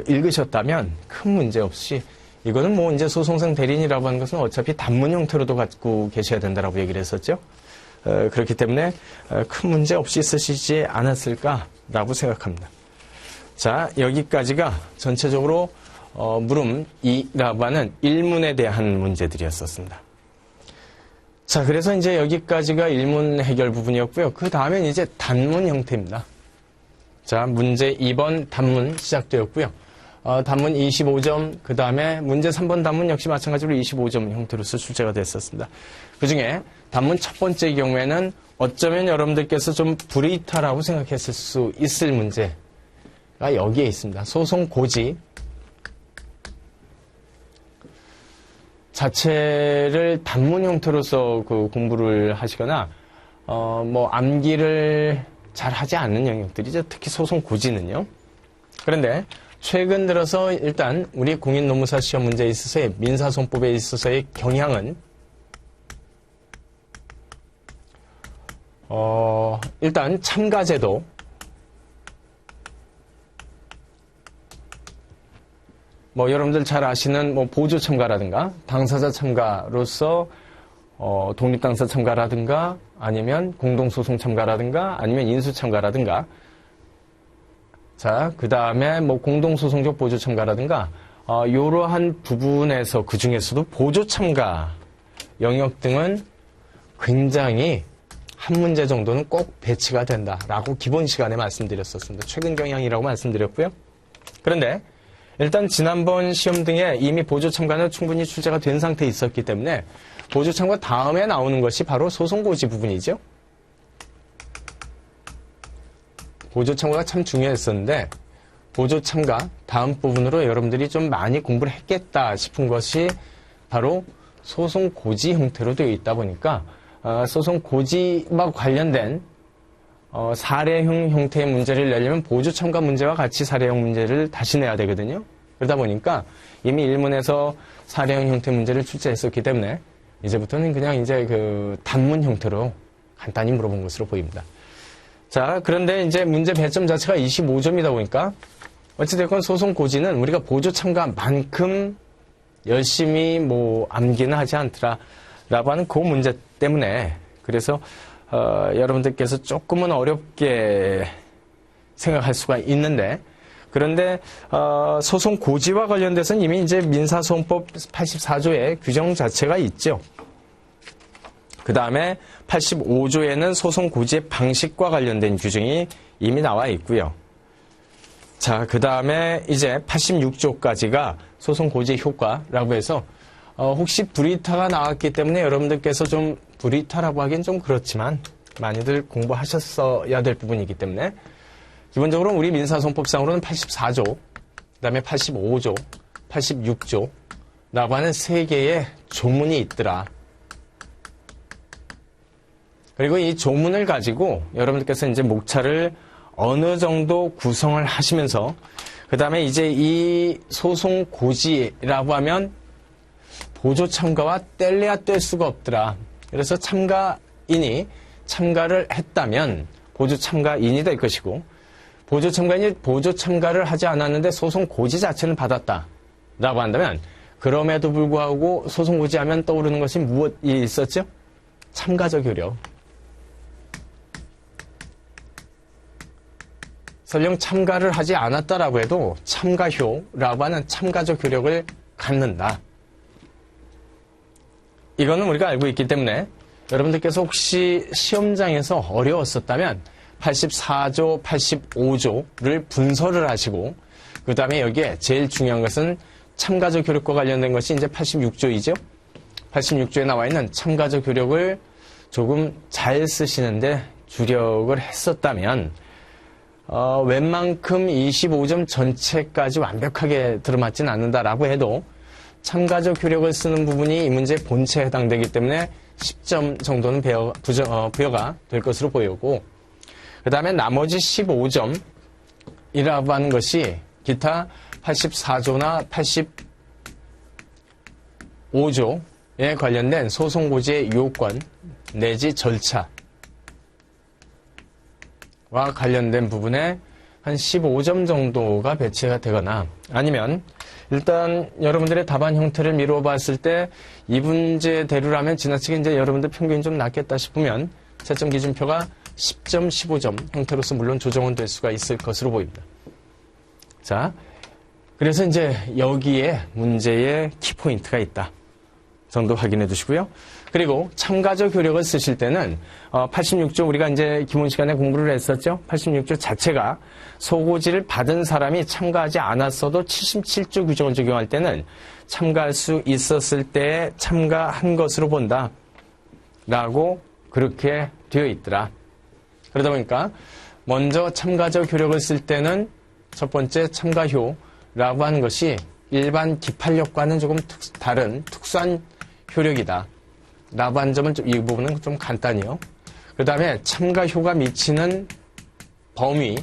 Speaker 1: 읽으셨다면 큰 문제 없이, 이거는 뭐 이제 소송상 대리인이라고 하는 것은 어차피 단문 형태로도 갖고 계셔야 된다라고 얘기를 했었죠. 그렇기 때문에 큰 문제 없이 쓰시지 않았을까라고 생각합니다. 자, 여기까지가 전체적으로 물음 2라고 하는 1문에 대한 문제들이었었습니다. 자, 그래서 이제 여기까지가 1문 해결 부분이었고요. 그 다음엔 이제 단문 형태입니다. 자, 문제 2번 단문 시작되었고요. 단문 25점, 그 다음에 문제 3번 단문 역시 마찬가지로 25점 형태로서 출제가 됐었습니다. 그 중에 단문 첫 번째 경우에는 어쩌면 여러분들께서 좀 불이타라고 생각했을 수 있을 문제가 여기에 있습니다. 소송 고지. 자체를 단문 형태로서 그 공부를 하시거나 뭐 암기를 잘 하지 않는 영역들이죠. 특히 소송 고지는요. 그런데 최근 들어서 일단 우리 공인노무사 시험 문제에 있어서의 민사소송법에 있어서의 경향은 일단 참가제도, 뭐 여러분들 잘 아시는 뭐 보조 참가라든가 당사자 참가로서 독립당사 참가라든가 아니면 공동소송 참가라든가 아니면 인수 참가라든가, 자, 그 다음에 뭐 공동소송적 보조 참가라든가 이러한 부분에서 그 중에서도 보조 참가 영역 등은 굉장히 한 문제 정도는 꼭 배치가 된다라고 기본 시간에 말씀드렸었습니다. 최근 경향이라고 말씀드렸고요. 그런데 일단 지난번 시험 등에 이미 보조 참가는 충분히 출제가 된 상태에 있었기 때문에 보조 참가 다음에 나오는 것이 바로 소송고지 부분이죠. 보조 참가가 참 중요했었는데 보조 참가 다음 부분으로 여러분들이 좀 많이 공부를 했겠다 싶은 것이 바로 소송고지 형태로 되어 있다 보니까 소송고지와 관련된 사례형 형태의 문제를 내려면 보조 참가 문제와 같이 사례형 문제를 다시 내야 되거든요. 그러다 보니까 이미 일문에서 사례형 형태 문제를 출제했었기 때문에 이제부터는 그냥 이제 그 단문 형태로 간단히 물어본 것으로 보입니다. 자, 그런데 이제 문제 배점 자체가 25점이다 보니까 어찌됐건 소송 고지는 우리가 보조 참가만큼 열심히 뭐 암기는 하지 않더라라고 하는 그 문제 때문에 그래서 여러분들께서 조금은 어렵게 생각할 수가 있는데, 그런데 소송 고지와 관련돼서는 이미 이제 민사소송법 84조의 규정 자체가 있죠. 그 다음에 85조에는 소송 고지의 방식과 관련된 규정이 이미 나와 있고요. 자, 그 다음에 이제 86조까지가 소송 고지의 효과라고 해서 혹시 불이타가 나왔기 때문에 여러분들께서 좀 불이타라고 하기엔 좀 그렇지만 많이들 공부하셨어야 될 부분이기 때문에 기본적으로 우리 민사소송법상으로는 84조, 그 다음에 85조, 86조라고 하는 세 개의 조문이 있더라. 그리고 이 조문을 가지고 여러분들께서 이제 목차를 어느 정도 구성을 하시면서 그 다음에 이제 이 소송 고지라고 하면 보조 참가와 뗄래야 뗄 수가 없더라. 그래서 참가인이 참가를 했다면 보조 참가인이 될 것이고, 보조 참가인이 보조 참가를 하지 않았는데 소송 고지 자체는 받았다라고 한다면 그럼에도 불구하고 소송 고지하면 떠오르는 것이 무엇이 있었죠? 참가적 효력. 설령 참가를 하지 않았다라고 해도 참가효라고 하는 참가적 효력을 갖는다. 이거는 우리가 알고 있기 때문에 여러분들께서 혹시 시험장에서 어려웠었다면 84조, 85조를 분설을 하시고 그 다음에 여기에 제일 중요한 것은 참가적 효력과 관련된 것이 이제 86조이죠. 86조에 나와 있는 참가적 효력을 조금 잘 쓰시는데 주력을 했었다면 웬만큼 25점 전체까지 완벽하게 들어맞진 않는다라고 해도 참가적 효력을 쓰는 부분이 이 문제의 본체에 해당되기 때문에 10점 정도는 부여가 될 것으로 보이고, 그 다음에 나머지 15점이라고 하는 것이 기타 84조나 85조에 관련된 소송고지의 요건 내지 절차와 관련된 부분에 한 15점 정도가 배치가 되거나, 아니면 일단 여러분들의 답안 형태를 미루어 봤을 때 이 문제대로라면 지나치게 이제 여러분들 평균이 좀 낮겠다 싶으면 채점 기준표가 10점, 15점 형태로서 물론 조정은 될 수가 있을 것으로 보입니다. 자, 그래서 이제 여기에 문제의 키포인트가 있다 정도 확인해 두시고요. 그리고 참가적 효력을 쓰실 때는 86조 우리가 이제 기본 시간에 공부를 했었죠. 86조 자체가 소고지를 받은 사람이 참가하지 않았어도 77조 규정을 적용할 때는 참가할 수 있었을 때 참가한 것으로 본다 라고 그렇게 되어 있더라. 그러다 보니까 먼저 참가적 효력을 쓸 때는 첫 번째 참가효라고 하는 것이 일반 기판력과는 조금 다른 특수한 효력이다 라고 하는 점은 이 부분은 좀 간단히요. 그 다음에 참가효가 미치는 범위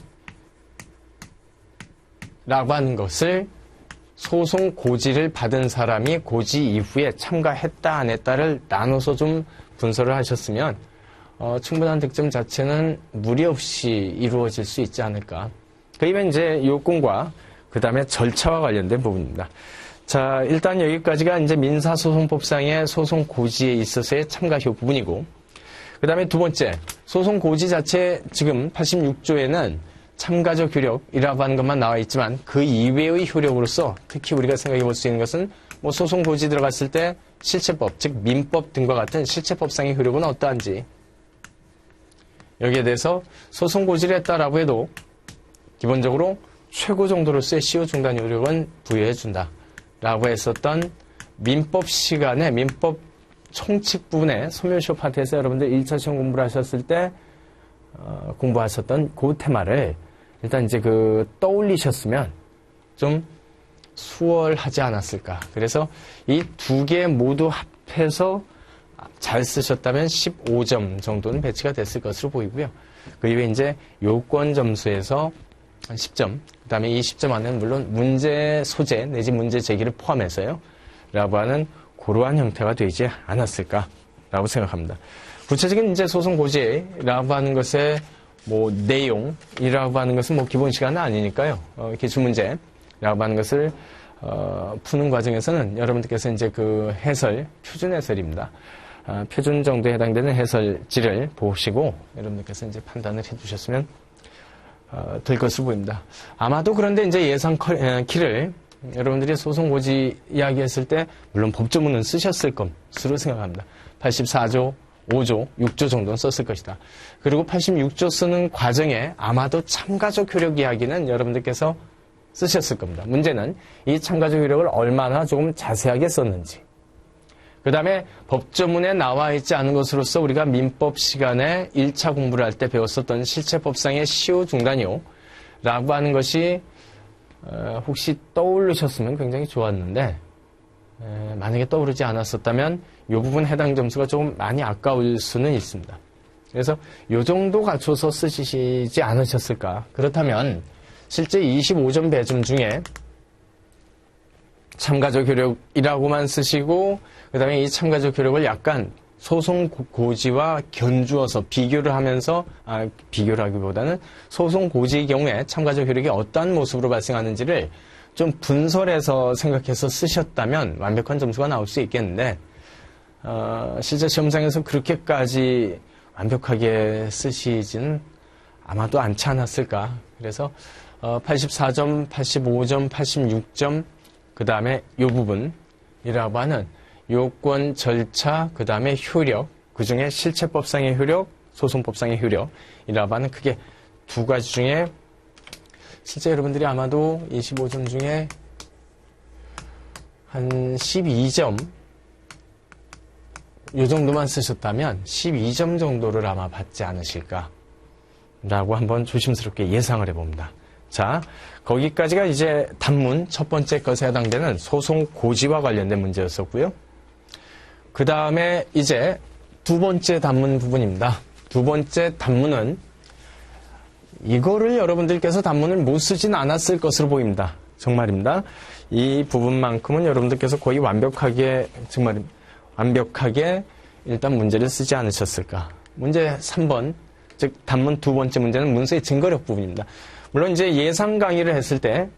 Speaker 1: 라고 하는 것을 소송 고지를 받은 사람이 고지 이후에 참가했다 안 했다를 나눠서 좀 분석을 하셨으면 충분한 득점 자체는 무리 없이 이루어질 수 있지 않을까. 그러면 이제 요건과 그 다음에 절차와 관련된 부분입니다. 자, 일단 여기까지가 이제 민사소송법상의 소송 고지에 있어서의 참가효 부분이고, 그 다음에 두 번째, 소송 고지 자체 지금 86조에는 참가적 효력이라고 하는 것만 나와 있지만 그 이외의 효력으로서 특히 우리가 생각해 볼 수 있는 것은 뭐 소송 고지 들어갔을 때 실체법, 즉 민법 등과 같은 실체법상의 효력은 어떠한지, 여기에 대해서 소송 고지를 했다라고 해도 기본적으로 최고 정도로서의 시효 중단 효력은 부여해준다 라고 했었던 민법 시간에 민법 총칙 부분에 소멸시효 파트에서 여러분들 1차 시험 공부를 하셨을 때 공부하셨던 그 테마를 일단 이제 떠올리셨으면 좀 수월하지 않았을까. 그래서 이 두 개 모두 합해서 잘 쓰셨다면 15점 정도는 배치가 됐을 것으로 보이고요. 그 이후에 이제 요건 점수에서 한 10점, 그 다음에 이 10점 안에는 물론 문제 소재 내지 문제 제기를 포함해서요 라고 하는 그러한 형태가 되지 않았을까라고 생각합니다. 구체적인 이제 소송 고지라고 하는 것의 뭐 내용이라고 하는 것은 뭐 기본 시간은 아니니까요. 기출문제라고 하는 것을 푸는 과정에서는 여러분들께서 이제 해설, 표준 해설입니다. 표준 정도에 해당되는 해설지를 보시고 여러분들께서 이제 판단을 해주셨으면 될 것으로 보입니다. 아마도 그런데 이제 예상 키를 여러분들이 소송 고지 이야기했을 때 물론 법조문은 쓰셨을 것으로 생각합니다. 84조, 5조, 6조 정도는 썼을 것이다. 그리고 86조 쓰는 과정에 아마도 참가적 효력 이야기는 여러분들께서 쓰셨을 겁니다. 문제는 이 참가적 효력을 얼마나 조금 자세하게 썼는지. 그 다음에 법조문에 나와 있지 않은 것으로서 우리가 민법 시간에 1차 공부를 할 때 배웠었던 실체법상의 시효 중단이요 라고 하는 것이 혹시 떠오르셨으면 굉장히 좋았는데 만약에 떠오르지 않았었다면 이 부분 해당 점수가 조금 많이 아까울 수는 있습니다. 그래서 이 정도 갖춰서 쓰시지 않으셨을까. 그렇다면 실제 25점 배점 중에 참가적 효력이라고만 쓰시고 그 다음에 이 참가적 효력을 약간 소송 고지와 견주어서 비교를 하면서 비교를 하기보다는 소송 고지의 경우에 참가적 효력이 어떠한 모습으로 발생하는지를 좀 분설해서 생각해서 쓰셨다면 완벽한 점수가 나올 수 있겠는데 실제 시험장에서 그렇게까지 완벽하게 쓰시지는 아마도 않지 않았을까. 그래서 84점, 85점, 86점 그 다음에 이 부분이라고 하는 요건, 절차, 그 다음에 효력, 그 중에 실체법상의 효력, 소송법상의 효력이라고 하는 크게 두 가지 중에 실제 여러분들이 아마도 25점 중에 한 12점 요 정도만 쓰셨다면 12점 정도를 아마 받지 않으실까 라고 한번 조심스럽게 예상을 해봅니다. 자, 거기까지가 이제 단문 첫 번째 것에 해당되는 소송 고지와 관련된 문제였었고요. 그 다음에 이제 두 번째 단문 부분입니다. 두 번째 단문은 이거를 여러분들께서 단문을 못 쓰진 않았을 것으로 보입니다. 정말입니다. 이 부분만큼은 여러분들께서 거의 완벽하게 정말 완벽하게 일단 문제를 쓰지 않으셨을까. 문제 3번, 즉 단문 두 번째 문제는 문서의 증거력 부분입니다. 물론 이제 예상 강의를 했을 때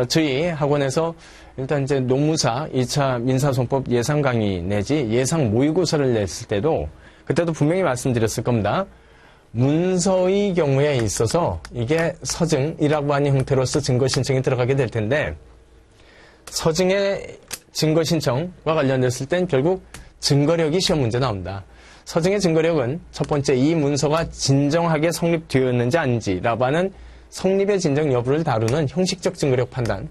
Speaker 1: 저희 학원에서 일단 이제 노무사 2차 민사소송법 예상 강의 내지 예상 모의고사를 냈을 때도 그때도 분명히 말씀드렸을 겁니다. 문서의 경우에 있어서 이게 서증이라고 하는 형태로서 증거 신청이 들어가게 될 텐데 서증의 증거 신청과 관련됐을 땐 결국 증거력이 시험 문제 나옵니다. 서증의 증거력은 첫 번째 이 문서가 진정하게 성립되었는지 아닌지라고 하는 성립의 진정 여부를 다루는 형식적 증거력 판단.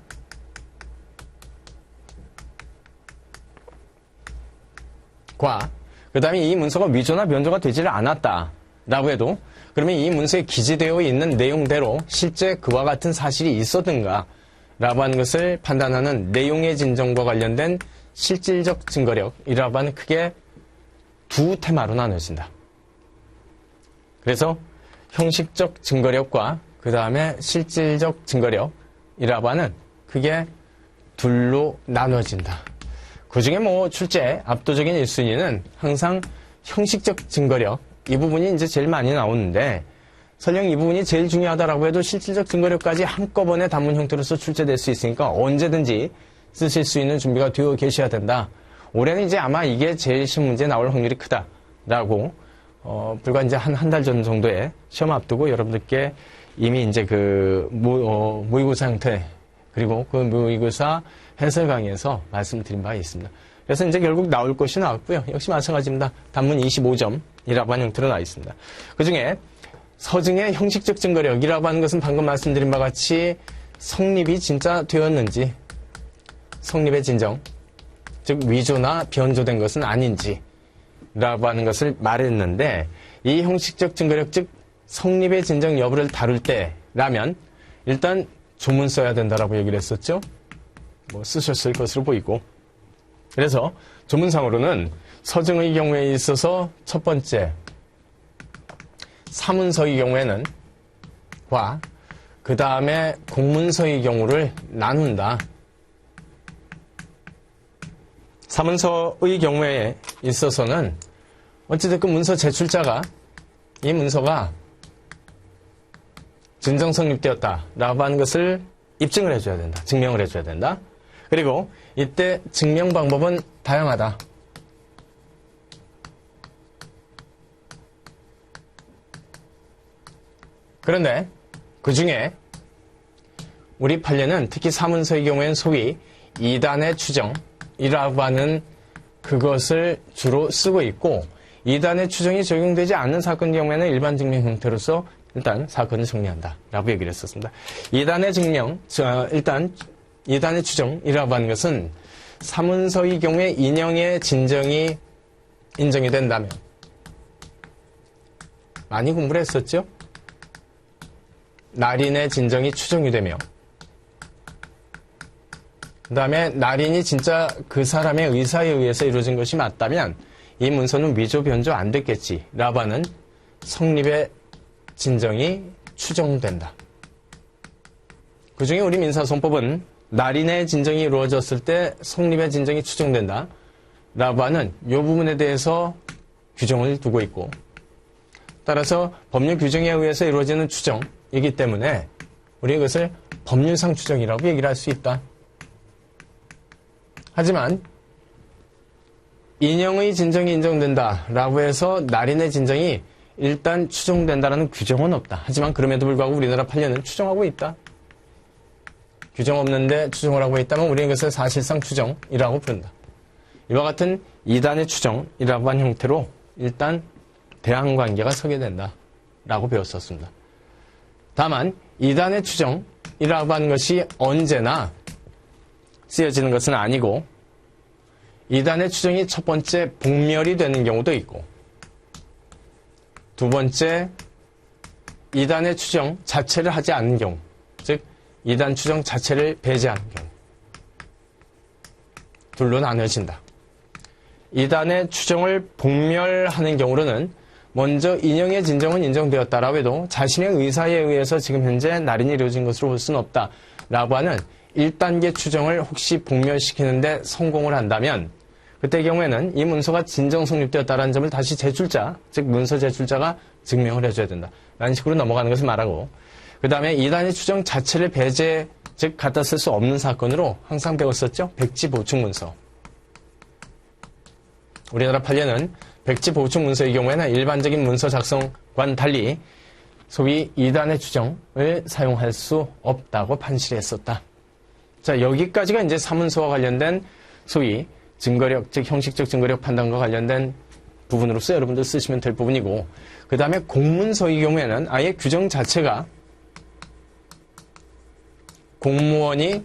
Speaker 1: 그 다음에 이 문서가 위조나 변조가 되지를 않았다라고 해도 그러면 이 문서에 기재되어 있는 내용대로 실제 그와 같은 사실이 있었던가 라고 하는 것을 판단하는 내용의 진정과 관련된 실질적 증거력이라고 하는 크게 두 테마로 나눠진다. 그래서 형식적 증거력과 그 다음에 실질적 증거력이라고 하는 크게 둘로 나눠진다. 그 중에 뭐 출제 압도적인 1순위는 항상 형식적 증거력, 이 부분이 이제 제일 많이 나오는데, 설령 이 부분이 제일 중요하다라고 해도 실질적 증거력까지 한꺼번에 단문 형태로서 출제될 수 있으니까 언제든지 쓰실 수 있는 준비가 되어 계셔야 된다. 올해는 이제 아마 이게 제일 시험 문제에 나올 확률이 크다라고, 불과 이제 한 달 전 정도에 시험 앞두고 여러분들께 이미 이제 그 모의고사 형태, 그리고 그 모의고사 해설 강의에서 말씀드린 바가 있습니다. 그래서 이제 결국 나올 것이 나왔고요. 역시 마찬가지입니다. 단문 25점이라고 하는 형태로 나와 있습니다. 그 중에 서증의 형식적 증거력이라고 하는 것은 방금 말씀드린 바와 같이 성립이 진짜 되었는지, 성립의 진정, 즉 위조나 변조된 것은 아닌지 라고 하는 것을 말했는데, 이 형식적 증거력, 즉 성립의 진정 여부를 다룰 때라면 일단 조문 써야 된다라고 얘기를 했었죠. 뭐 쓰셨을 것으로 보이고, 그래서 조문상으로는 서증의 경우에 있어서 첫 번째 사문서의 경우에는 그 다음에 공문서의 경우를 나눈다. 사문서의 경우에 있어서는 어찌됐건 문서 제출자가 이 문서가 진정 성립되었다라고 하는 것을 입증을 해줘야 된다. 증명을 해줘야 된다. 그리고 이때 증명 방법은 다양하다. 그런데 그 중에 우리 판례는 특히 사문서의 경우에는 소위 2단의 추정이라고 하는 그것을 주로 쓰고 있고, 2단의 추정이 적용되지 않는 사건의 경우에는 일반 증명 형태로서 일단 사건을 정리한다 라고 얘기를 했었습니다. 2단의 증명, 일단 2단의 추정이라고 하는 것은 사문서의 경우에 인형의 진정이 인정이 된다면, 많이 공부를 했었죠? 날인의 진정이 추정이 되며, 그 다음에 날인이 진짜 그 사람의 의사에 의해서 이루어진 것이 맞다면 이 문서는 위조 변조 안 됐겠지라고 하는 성립의 진정이 추정된다. 그 중에 우리 민사소송법은 날인의 진정이 이루어졌을 때 성립의 진정이 추정된다 라고 하는 이 부분에 대해서 규정을 두고 있고, 따라서 법률 규정에 의해서 이루어지는 추정이기 때문에 우리 이것을 법률상 추정이라고 얘기를 할 수 있다. 하지만 인형의 진정이 인정된다 라고 해서 날인의 진정이 일단 추정된다라는 규정은 없다. 하지만 그럼에도 불구하고 우리나라 판례는 추정하고 있다. 규정 없는데 추정을 하고 있다면 우리는 이것을 사실상 추정이라고 부른다. 이와 같은 2단의 추정이라고 한 형태로 일단 대항관계가 서게 된다 라고 배웠었습니다. 다만 2단의 추정이라고 하는 것이 언제나 쓰여지는 것은 아니고, 2단의 추정이 첫 번째 복멸이 되는 경우도 있고, 두 번째 2단의 추정 자체를 하지 않는 경우, 즉 2단 추정 자체를 배제하는 경우, 둘로 나눠진다. 2단의 추정을 복멸하는 경우로는 먼저 인형의 진정은 인정되었다라고 해도 자신의 의사에 의해서 지금 현재 날인이 이루어진 것으로 볼 수는 없다라고 하는 1단계 추정을 혹시 복멸시키는데 성공을 한다면, 그때 경우에는 이 문서가 진정 성립되었다는 점을 다시 제출자, 즉 문서 제출자가 증명을 해줘야 된다 라는 식으로 넘어가는 것을 말하고, 그 다음에 2단의 추정 자체를 배제, 즉 갖다 쓸 수 없는 사건으로 항상 배웠었죠. 백지 보충 문서. 우리나라 판례는 백지 보충 문서의 경우에는 일반적인 문서 작성과는 달리 소위 2단의 추정을 사용할 수 없다고 판시를 했었다. 자, 여기까지가 이제 사문서와 관련된 소위 증거력, 즉 형식적 증거력 판단과 관련된 부분으로서 여러분들 쓰시면 될 부분이고, 그 다음에 공문서의 경우에는 아예 규정 자체가 공무원이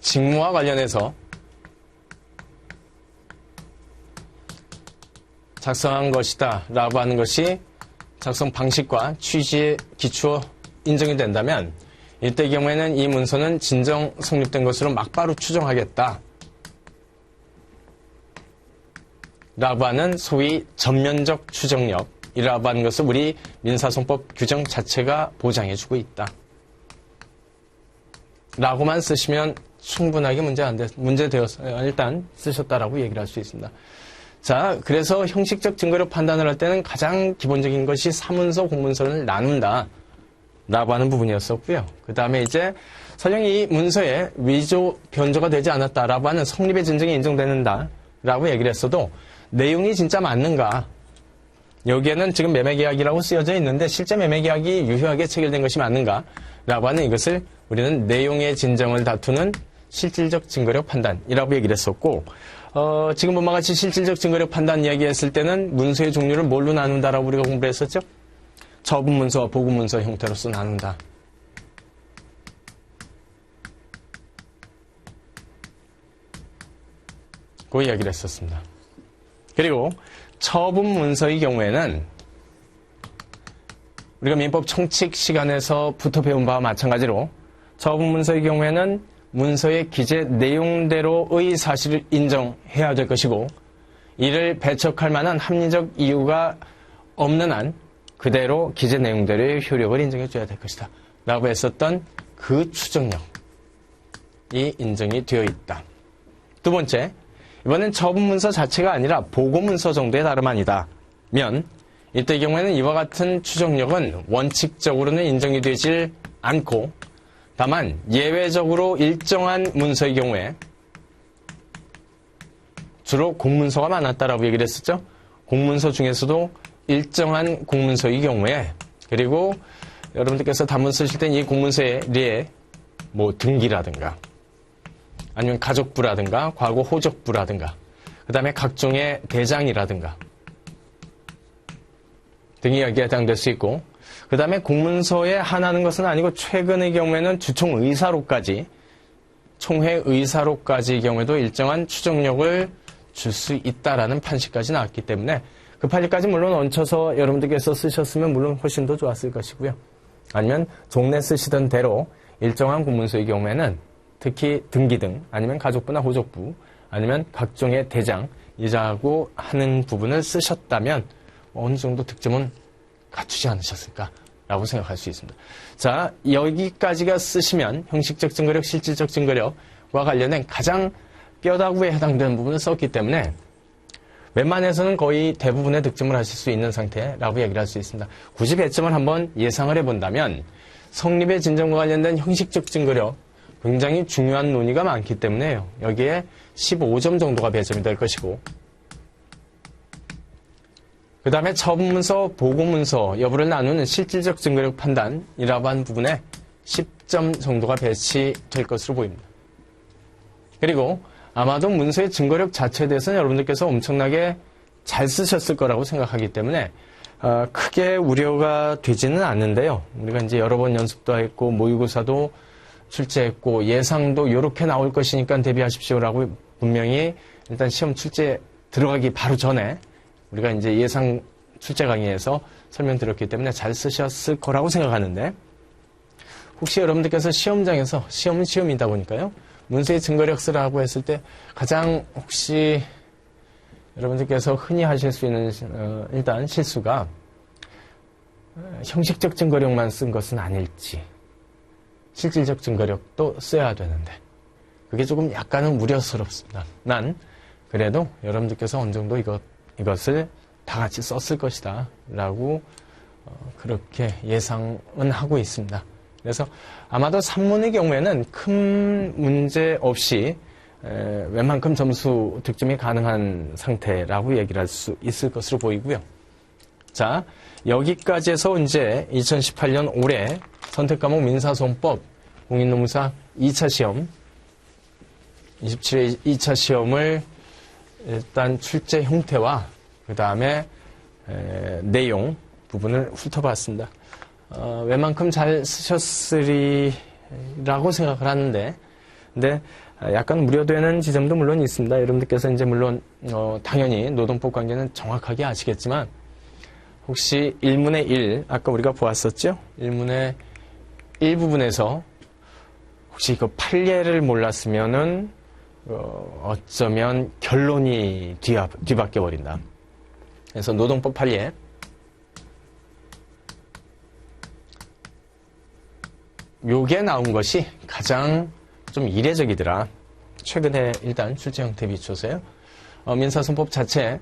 Speaker 1: 직무와 관련해서 작성한 것이다 라고 하는 것이 작성 방식과 취지에 기초로 인정이 된다면, 이때 경우에는 이 문서는 진정 성립된 것으로 막바로 추정하겠다. 라고 하는 소위 전면적 추정력이라고 하는 것을 우리 민사소송법 규정 자체가 보장해주고 있다. 라고만 쓰시면 충분하게 문제되어서 일단 쓰셨다라고 얘기를 할 수 있습니다. 자, 그래서 형식적 증거력 판단을 할 때는 가장 기본적인 것이 사문서, 공문서를 나눈다. 라고 하는 부분이었었고요. 그 다음에 이제 설령 이 문서에 위조, 변조가 되지 않았다라고 하는 성립의 진정이 인정되는다. 라고 얘기를 했어도 내용이 진짜 맞는가? 여기에는 지금 매매계약이라고 쓰여져 있는데 실제 매매계약이 유효하게 체결된 것이 맞는가? 라고 하는 이것을 우리는 내용의 진정을 다투는 실질적 증거력 판단이라고 얘기를 했었고, 지금 본바 같이 실질적 증거력 판단 이야기했을 때는 문서의 종류를 뭘로 나눈다라고 우리가 공부를 했었죠? 처분문서와 보고문서 형태로서 나눈다. 그 이야기를 했었습니다. 그리고 처분문서의 경우에는 우리가 민법 총칙 시간에서부터 배운 바와 마찬가지로 처분문서의 경우에는 문서의 기재 내용대로의 사실을 인정해야 될 것이고 이를 배척할 만한 합리적 이유가 없는 한 그대로 기재 내용대로의 효력을 인정해줘야 될 것이다. 라고 했었던 그 추정력이 인정이 되어 있다. 두 번째, 이번엔 처분문서 자체가 아니라 보고문서 정도의 다름 아니다. 면 이때 경우에는 이와 같은 추정력은 원칙적으로는 인정이 되질 않고 다만 예외적으로 일정한 문서의 경우에 주로 공문서가 많았다라고 얘기를 했었죠. 공문서 중에서도 일정한 공문서의 경우에 그리고 여러분들께서 단문 쓰실 땐 이 공문서에 뭐 등기라든가 아니면 가족부라든가 과거 호적부라든가 그 다음에 각종의 대장이라든가 등이 여기에 해당될 수 있고 그 다음에 공문서에 한하는 것은 아니고 최근의 경우에는 주총의사로까지 총회의사로까지의 경우에도 일정한 추정력을 줄 수 있다라는 판시까지 나왔기 때문에 그 판례까지 물론 얹혀서 여러분들께서 쓰셨으면 물론 훨씬 더 좋았을 것이고요. 아니면 종래 쓰시던 대로 일정한 공문서의 경우에는 특히 등기 등 아니면 가족부나 호족부 아니면 각종의 대장이라고 하는 부분을 쓰셨다면 어느 정도 득점은 갖추지 않으셨을까라고 생각할 수 있습니다. 자, 여기까지가 쓰시면 형식적 증거력, 실질적 증거력과 관련된 가장 뼈다구에 해당되는 부분을 썼기 때문에 웬만해서는 거의 대부분의 득점을 하실 수 있는 상태라고 얘기를 할 수 있습니다. 굳이 배점을 한번 예상을 해본다면 성립의 진정과 관련된 형식적 증거력 굉장히 중요한 논의가 많기 때문에요. 여기에 15점 정도가 배점이 될 것이고 그 다음에 처분문서, 보고문서 여부를 나누는 실질적 증거력 판단이라고 하는 부분에 10점 정도가 배치될 것으로 보입니다. 그리고 아마도 문서의 증거력 자체에 대해서는 여러분들께서 엄청나게 잘 쓰셨을 거라고 생각하기 때문에 크게 우려가 되지는 않는데요. 우리가 이제 여러 번 연습도 했고 모의고사도 출제했고 예상도 이렇게 나올 것이니까 대비하십시오라고 분명히 일단 시험 출제 들어가기 바로 전에 우리가 이제 예상 출제 강의에서 설명드렸기 때문에 잘 쓰셨을 거라고 생각하는데 혹시 여러분들께서 시험장에서 시험은 시험이다 보니까요. 문서의 증거력서라고 했을 때 가장 혹시 여러분들께서 흔히 하실 수 있는 일단 실수가 형식적 증거력만 쓴 것은 아닐지 실질적 증거력도 써야 되는데 그게 조금 약간은 우려스럽습니다. 난 그래도 여러분들께서 어느 정도 이것을 다 같이 썼을 것이다 라고 그렇게 예상은 하고 있습니다. 그래서 아마도 산문의 경우에는 큰 문제 없이 웬만큼 점수 득점이 가능한 상태라고 얘기를 할 수 있을 것으로 보이고요. 자, 여기까지 해서 이제 2018년 올해 선택과목 민사소송법 공인노무사 2차 시험 27회 2차 시험을 일단 출제 형태와 그 다음에 내용 부분을 훑어봤습니다. 웬만큼 잘 쓰셨으리라고 생각을 하는데 근데 약간 우려되는 지점도 물론 있습니다. 여러분들께서 이제 물론 당연히 노동법 관계는 정확하게 아시겠지만 혹시 1문의 1 아까 우리가 보았었죠? 1문의 1부분에서 혹시 그 판례를 몰랐으면은 어쩌면 결론이 뒤바뀌어 버린다. 그래서 노동법 판례 요게 나온 것이 가장 좀 이례적이더라. 최근에 일단 출제 형태 비춰서요. 민사소송법 자체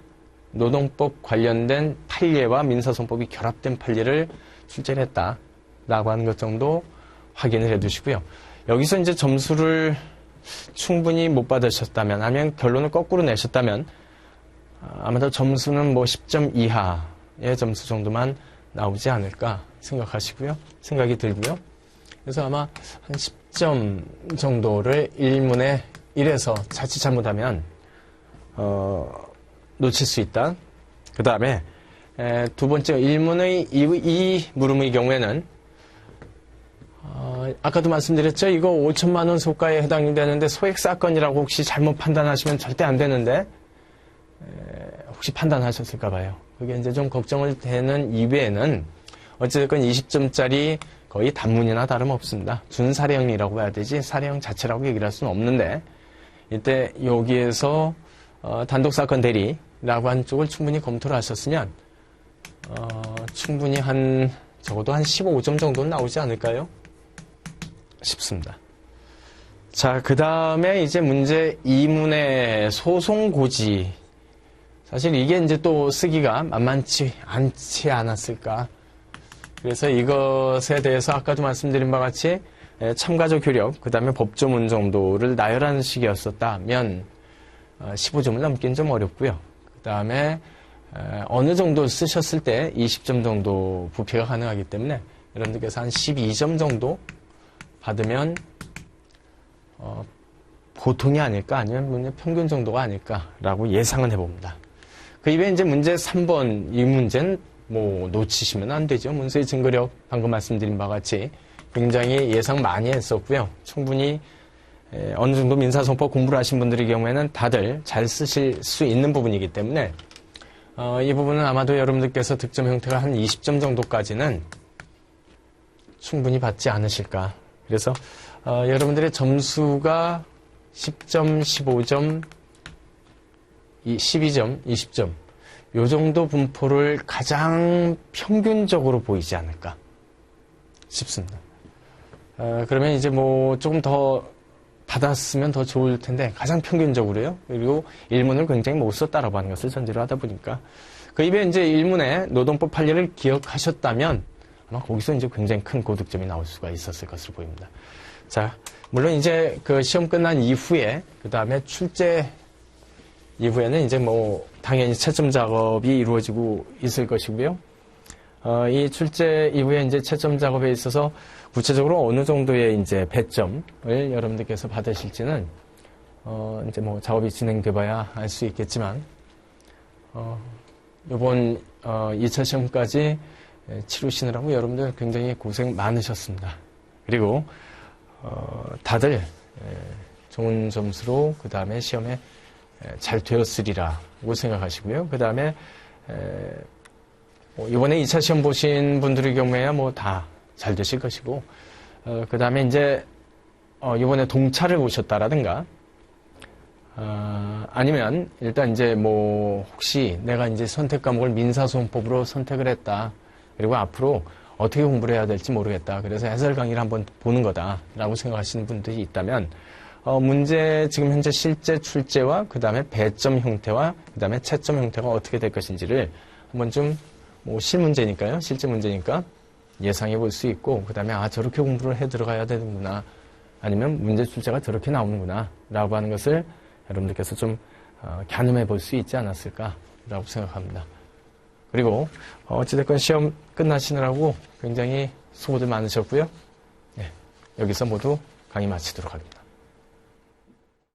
Speaker 1: 노동법 관련된 판례와 민사소송법이 결합된 판례를 출제를 했다라고 하는 것 정도 확인을 해두시고요. 여기서 이제 점수를 충분히 못 받으셨다면, 아니면 결론을 거꾸로 내셨다면 아마도 점수는 뭐 10점 이하의 점수 정도만 나오지 않을까 생각이 들고요. 그래서 아마 한 10점 정도를 1문에 1에서 자칫 잘못하면 놓칠 수 있다. 그 다음에 두 번째 1문의 이 물음의 경우에는 아까도 말씀드렸죠. 이거 5천만 원 소가에 해당이 되는데 소액 사건이라고 혹시 잘못 판단하시면 절대 안 되는데 혹시 판단하셨을까 봐요. 그게 이제 좀 걱정을 되는 이외에는 어쨌든 20점짜리 거의 단문이나 다름없습니다. 준사례형이라고 해야 되지 사례형 자체라고 얘기를 할 수는 없는데, 이때 여기에서 단독사건 대리라고 한 쪽을 충분히 검토를 하셨으면 충분히 적어도 한 15점 정도는 나오지 않을까요? 싶습니다. 자, 그 다음에 이제 문제 2문의 소송고지. 사실 이게 이제 또 쓰기가 만만치 않지 않았을까. 그래서 이것에 대해서 아까도 말씀드린 바와 같이 참가적 효력, 그 다음에 법조문 정도를 나열하는 식이었었다면 15점을 넘기는 좀 어렵고요. 그 다음에 어느 정도 쓰셨을 때 20점 정도 부피가 가능하기 때문에 여러분들께서 한 12점 정도 받으면 보통이 아닐까, 아니면 평균 정도가 아닐까라고 예상은 해봅니다. 그 이외에 이제 문제 3번 이 문제는 뭐 놓치시면 안 되죠. 문서의 증거력 방금 말씀드린 바와 같이 굉장히 예상 많이 했었고요. 충분히 어느 정도 민사소송법 공부를 하신 분들의 경우에는 다들 잘 쓰실 수 있는 부분이기 때문에 이 부분은 아마도 여러분들께서 득점 형태가 한 20점 정도까지는 충분히 받지 않으실까. 그래서 여러분들의 점수가 10점, 15점, 12점, 20점 요 정도 분포를 가장 평균적으로 보이지 않을까 싶습니다. 그러면 이제 뭐 조금 더 받았으면 더 좋을 텐데 가장 평균적으로요. 그리고 1문을 굉장히 못 썼다라고 하는 것을 전제로 하다 보니까 그 이외에 이제 1문에 노동법 판례를 기억하셨다면 아마 거기서 이제 굉장히 큰 고득점이 나올 수가 있었을 것으로 보입니다. 자, 물론 이제 그 시험 끝난 이후에 그 다음에 출제 이후에는 이제 뭐 당연히 채점 작업이 이루어지고 있을 것이고요. 이 출제 이후에 이제 채점 작업에 있어서 구체적으로 어느 정도의 이제 배점을 여러분들께서 받으실지는 이제 뭐 작업이 진행돼봐야 알 수 있겠지만 이번 2차 시험까지 치르시느라고 여러분들 굉장히 고생 많으셨습니다. 그리고 다들 좋은 점수로 그 다음에 시험에 잘 되었으리라고 생각하시고요. 그 다음에 이번에 2차 시험 보신 분들의 경우에야 뭐 다 잘 되실 것이고, 그 다음에 이제 이번에 동차를 보셨다라든가, 아니면 일단 이제 뭐 혹시 내가 이제 선택 과목을 민사소송법으로 선택을 했다. 그리고 앞으로 어떻게 공부를 해야 될지 모르겠다. 그래서 해설 강의를 한번 보는 거다라고 생각하시는 분들이 있다면 문제 지금 현재 실제 출제와 그 다음에 배점 형태와 그 다음에 채점 형태가 어떻게 될 것인지를 한번 좀 뭐 실문제니까요. 실제 문제니까 예상해 볼 수 있고 그 다음에 저렇게 공부를 해 들어가야 되는구나. 아니면 문제 출제가 저렇게 나오는구나 라고 하는 것을 여러분들께서 좀 가늠해 볼 수 있지 않았을까라고 생각합니다. 그리고 어찌됐건 시험 끝나시느라고 굉장히 수고들 많으셨고요. 네, 여기서 모두 강의 마치도록 하겠습니다.